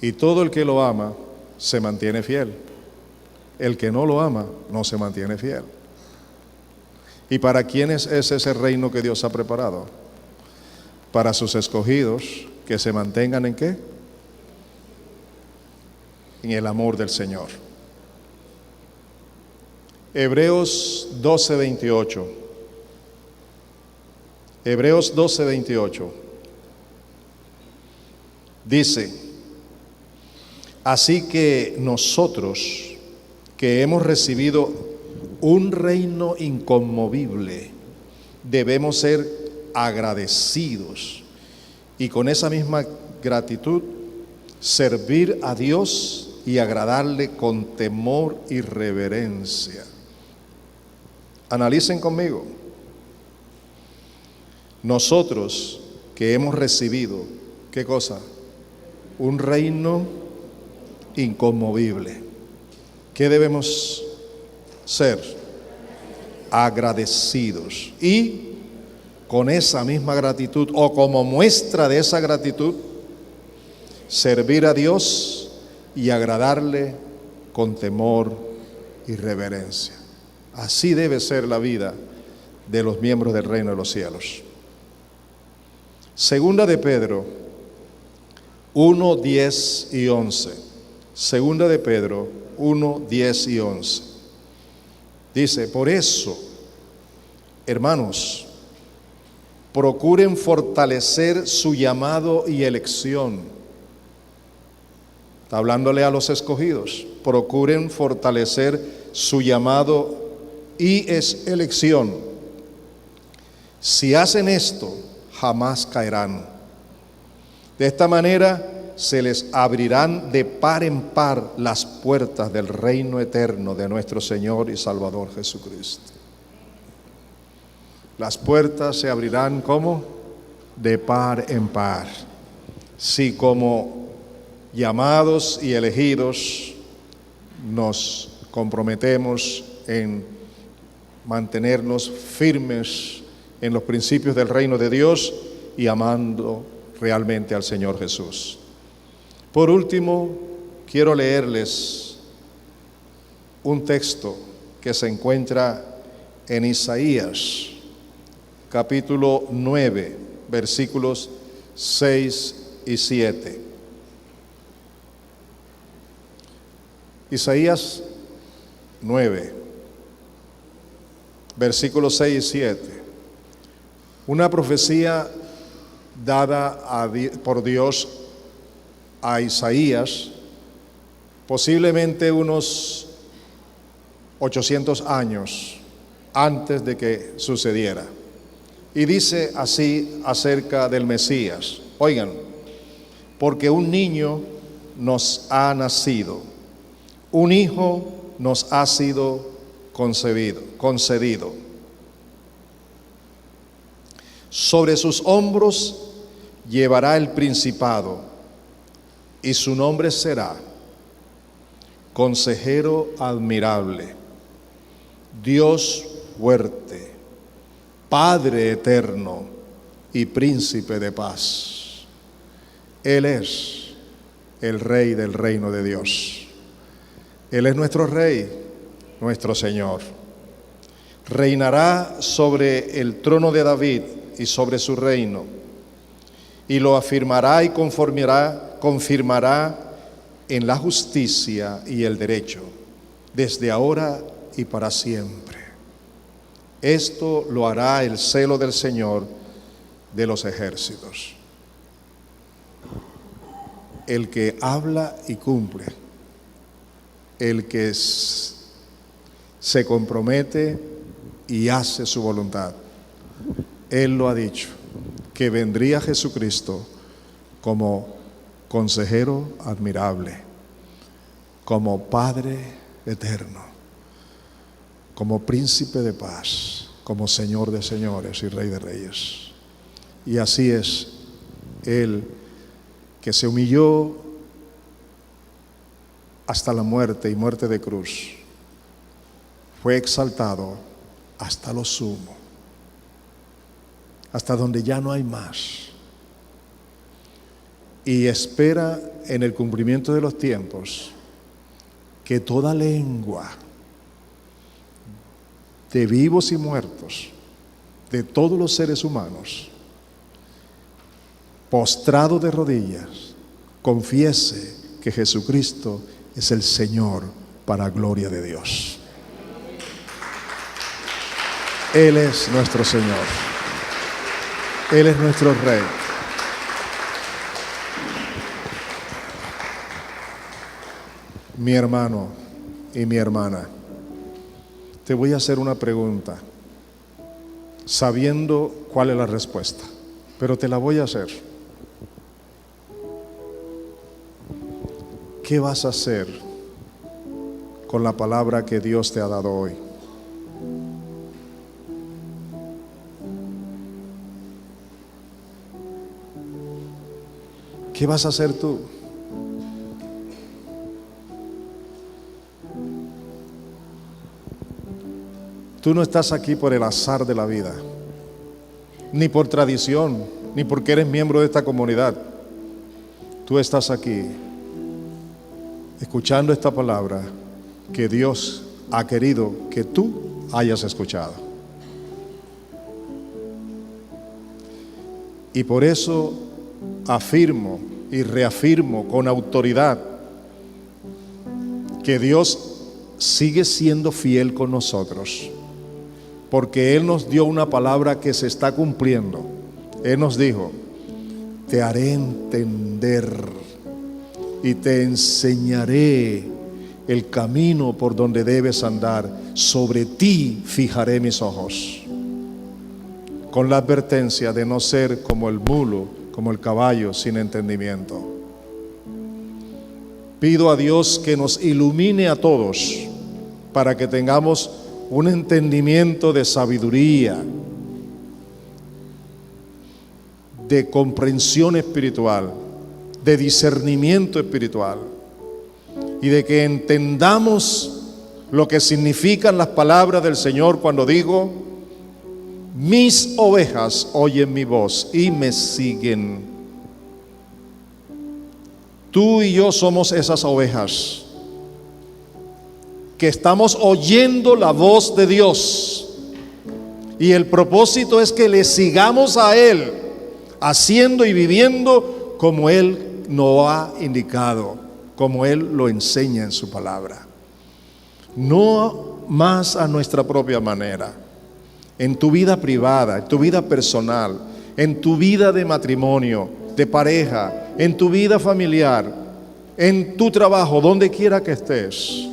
Y todo el que lo ama se mantiene fiel. El que no lo ama no se mantiene fiel. ¿Y para quiénes es ese reino que Dios ha preparado? Para sus escogidos que se mantengan ¿en qué? En el amor del Señor. Hebreos 12:28. Hebreos 12:28. Dice: así que nosotros, que hemos recibido un reino inconmovible, debemos ser agradecidos y con esa misma gratitud servir a Dios y agradarle con temor y reverencia. Analicen conmigo. Nosotros que hemos recibido, ¿qué cosa? Un reino inconmovible. ¿Qué debemos ser? Agradecidos. Y con esa misma gratitud, o como muestra de esa gratitud, servir a Dios y agradarle con temor y reverencia. Así debe ser la vida de los miembros del reino de los cielos. Segunda de Pedro 1:10 y 11. Segunda de Pedro 1:10 y 11. Dice: por eso, hermanos, procuren fortalecer su llamado y elección. Está hablándole a los escogidos. Procuren fortalecer su llamado y elección. Si hacen esto, jamás caerán. De esta manera se les abrirán de par en par las puertas del reino eterno de nuestro Señor y Salvador Jesucristo. Las puertas se abrirán ¿cómo? De par en par. Si como llamados y elegidos nos comprometemos en mantenernos firmes en los principios del reino de Dios y amando realmente al Señor Jesús. Por último, quiero leerles un texto que se encuentra en Isaías, capítulo 9, versículos 6 y 7. Isaías 9, versículos 6 y 7. Una profecía dada por Dios a Isaías, posiblemente unos 800 años antes de que sucediera. Y dice así acerca del Mesías. Oigan, porque un niño nos ha nacido, un hijo nos ha sido concedido. Sobre sus hombros llevará el principado, y su nombre será Consejero Admirable, Dios fuerte, Padre eterno y Príncipe de paz. Él es el Rey del reino de Dios. Él es nuestro Rey, nuestro Señor. Reinará sobre el trono de David y sobre su reino, y lo afirmará y confirmará en la justicia y el derecho, desde ahora y para siempre. Esto lo hará el celo del Señor de los ejércitos. El que habla y cumple, el que se compromete y hace su voluntad. Él lo ha dicho, que vendría Jesucristo como consejero admirable, como Padre eterno, como Príncipe de paz, como Señor de señores y Rey de reyes. Y así es Él, que se humilló hasta la muerte y muerte de cruz, fue exaltado hasta lo sumo, hasta donde ya no hay más, y espera en el cumplimiento de los tiempos que toda lengua de vivos y muertos, de todos los seres humanos, postrado de rodillas, confiese que Jesucristo es el Señor para gloria de Dios. Él es nuestro Señor. Él es nuestro Rey. Mi hermano y mi hermana, te voy a hacer una pregunta, sabiendo cuál es la respuesta, pero te la voy a hacer. ¿Qué vas a hacer con la palabra que Dios te ha dado hoy? ¿Qué vas a hacer tú? Tú no estás aquí por el azar de la vida, ni por tradición, ni porque eres miembro de esta comunidad. Tú estás aquí escuchando esta palabra que Dios ha querido que tú hayas escuchado. Y por eso afirmo y reafirmo con autoridad que Dios sigue siendo fiel con nosotros, porque Él nos dio una palabra que se está cumpliendo. Él nos dijo: te haré entender y te enseñaré el camino por donde debes andar. Sobre ti fijaré mis ojos. Con la advertencia de no ser como el mulo, como el caballo sin entendimiento. Pido a Dios que nos ilumine a todos para que tengamos un entendimiento de sabiduría, de comprensión espiritual, de discernimiento espiritual, y de que entendamos lo que significan las palabras del Señor cuando digo: mis ovejas oyen mi voz y me siguen. Tú y yo somos esas ovejas que estamos oyendo la voz de Dios, y el propósito es que le sigamos a Él, haciendo y viviendo como Él nos ha indicado, como Él lo enseña en su palabra. No más a nuestra propia manera. En tu vida privada, en tu vida personal, en tu vida de matrimonio, de pareja, en tu vida familiar, en tu trabajo, donde quiera que estés.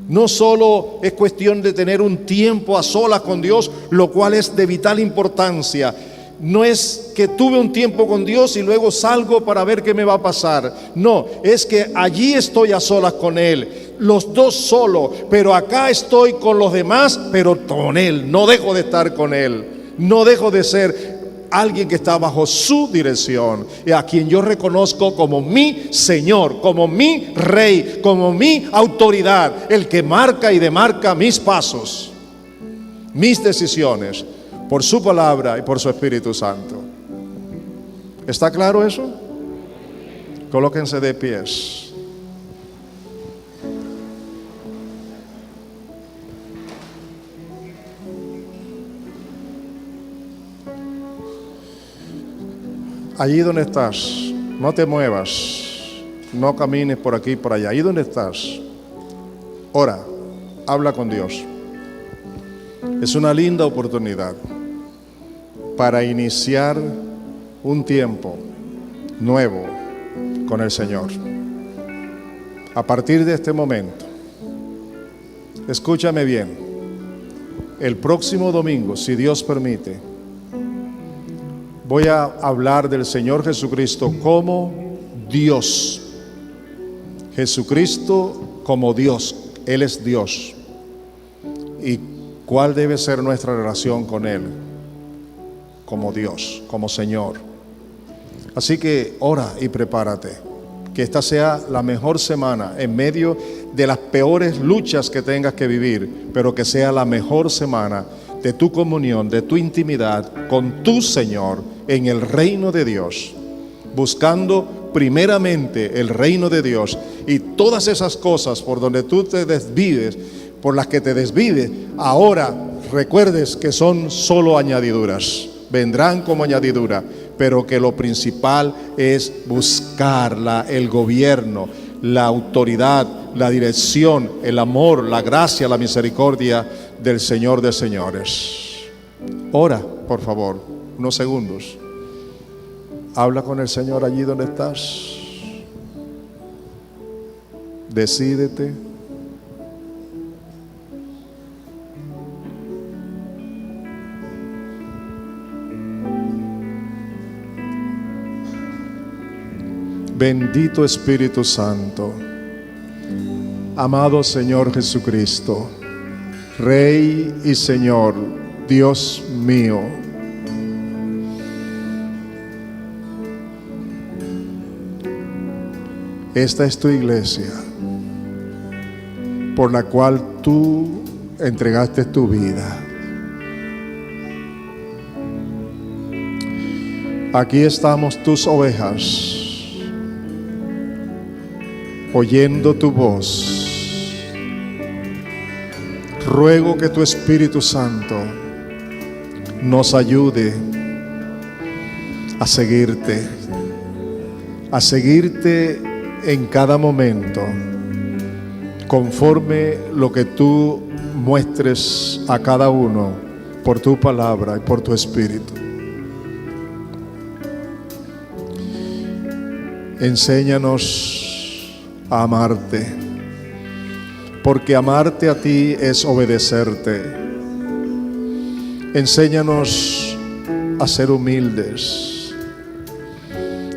No solo es cuestión de tener un tiempo a solas con Dios, lo cual es de vital importancia. No es que tuve un tiempo con Dios y luego salgo para ver qué me va a pasar. No, es que allí estoy a solas con Él, los dos solos, pero acá estoy con los demás, pero con Él. No dejo de estar con Él, no dejo de ser alguien que está bajo su dirección y a quien yo reconozco como mi Señor, como mi Rey, como mi autoridad, el que marca y demarca mis pasos, mis decisiones, por su palabra y por su Espíritu Santo. ¿Está claro eso? Colóquense de pies. Allí donde estás, no te muevas, no camines por aquí y por allá. Allí donde estás, ora, habla con Dios. Es una linda oportunidad para iniciar un tiempo nuevo con el Señor. A partir de este momento, escúchame bien, el próximo domingo, si Dios permite, voy a hablar del Señor Jesucristo como Dios. Jesucristo como Dios. Él es Dios. ¿Y cuál debe ser nuestra relación con Él? Como Dios, como Señor. Así que ora y prepárate. Que esta sea la mejor semana en medio de las peores luchas que tengas que vivir, pero que sea la mejor semana de tu comunión, de tu intimidad con tu Señor en el reino de Dios, buscando primeramente el reino de Dios, y todas esas cosas por donde tú te desvives, por las que te desvives, ahora recuerdes que son solo añadiduras, vendrán como añadidura, pero que lo principal es buscar el gobierno, la autoridad, la dirección, el amor, la gracia, la misericordia del Señor de señores. Ora, por favor, unos segundos. Habla con el Señor allí donde estás. Decídete. Bendito Espíritu Santo, amado Señor Jesucristo, Rey y Señor, Dios mío, esta es tu iglesia, por la cual tú entregaste tu vida. Aquí estamos tus ovejas, oyendo tu voz. Ruego que tu Espíritu Santo nos ayude a seguirte en cada momento, conforme lo que tú muestres a cada uno por tu palabra y por tu Espíritu. Enséñanos a amarte, porque amarte a ti es obedecerte. Enséñanos a ser humildes.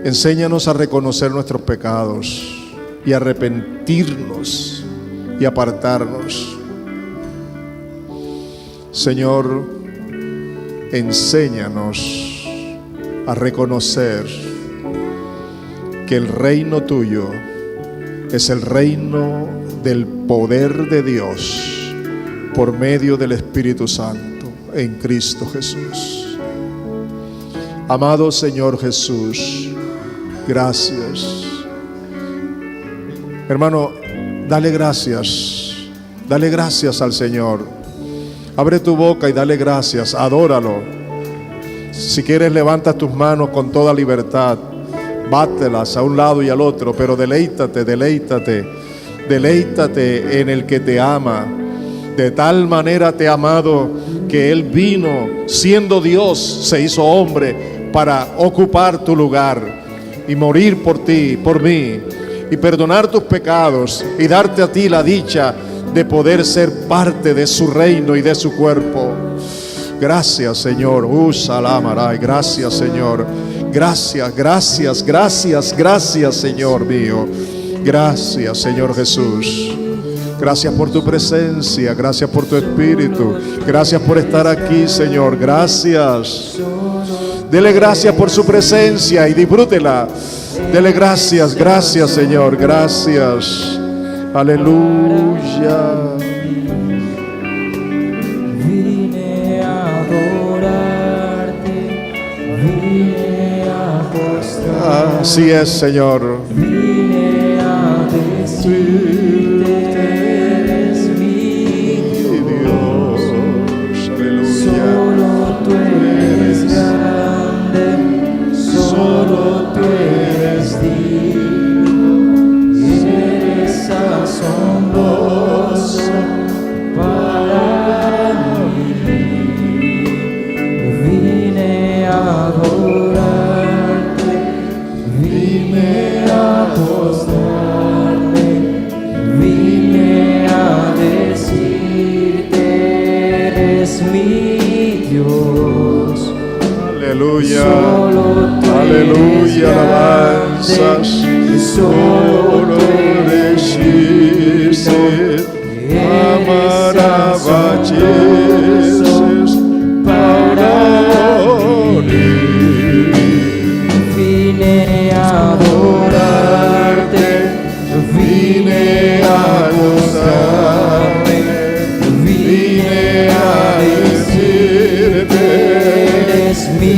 Enséñanos a reconocer nuestros pecados y arrepentirnos y apartarnos. Señor, enséñanos a reconocer que el reino tuyo es el reino del poder de Dios por medio del Espíritu Santo en Cristo Jesús. Amado Señor Jesús, gracias. Hermano, dale gracias al Señor. Abre tu boca y dale gracias, adóralo. Si quieres, levanta tus manos con toda libertad. Bátelas a un lado y al otro, pero deleítate en el que te ama. De tal manera te ha amado que Él vino, siendo Dios, se hizo hombre para ocupar tu lugar y morir por ti, por mí, y perdonar tus pecados y darte a ti la dicha de poder ser parte de su reino y de su cuerpo. Gracias, Señor. Salamaray. Gracias, Señor. Gracias, gracias, gracias, gracias, Señor mío. Gracias, Señor Jesús. Gracias por tu presencia, gracias por tu espíritu, gracias por estar aquí, Señor. Gracias. Dele gracias por su presencia y disfrútela. Dele gracias, gracias, Señor. Gracias. Aleluya. Vine a adorarte, vine a postrarte. Así es, Señor. Vine a decirte, eres mi Dios. Aleluya. Solo tú eres grande, solo tú eres digno, eres asombroso para mí. Vine a adorarte, vine a postrarme, vine a decirte, eres mi Dios. Aleluya. Solo tú Aleluya. eres Alabanzas. grande, solo tú eres Amarabacheses para mí. Vine a adorarte, vine a gozarme, vine a decirte, eres mi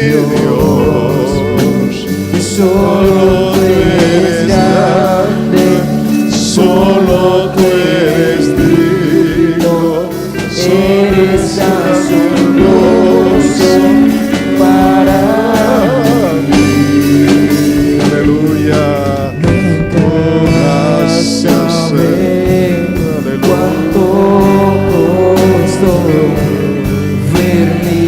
Dios. Solo tú eres grande, Solo tú eres digno, eres asombroso para mí. aleluya. Gracias, Cuánto costó ver mi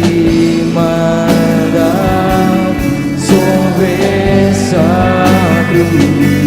maldad sobre esa cruz.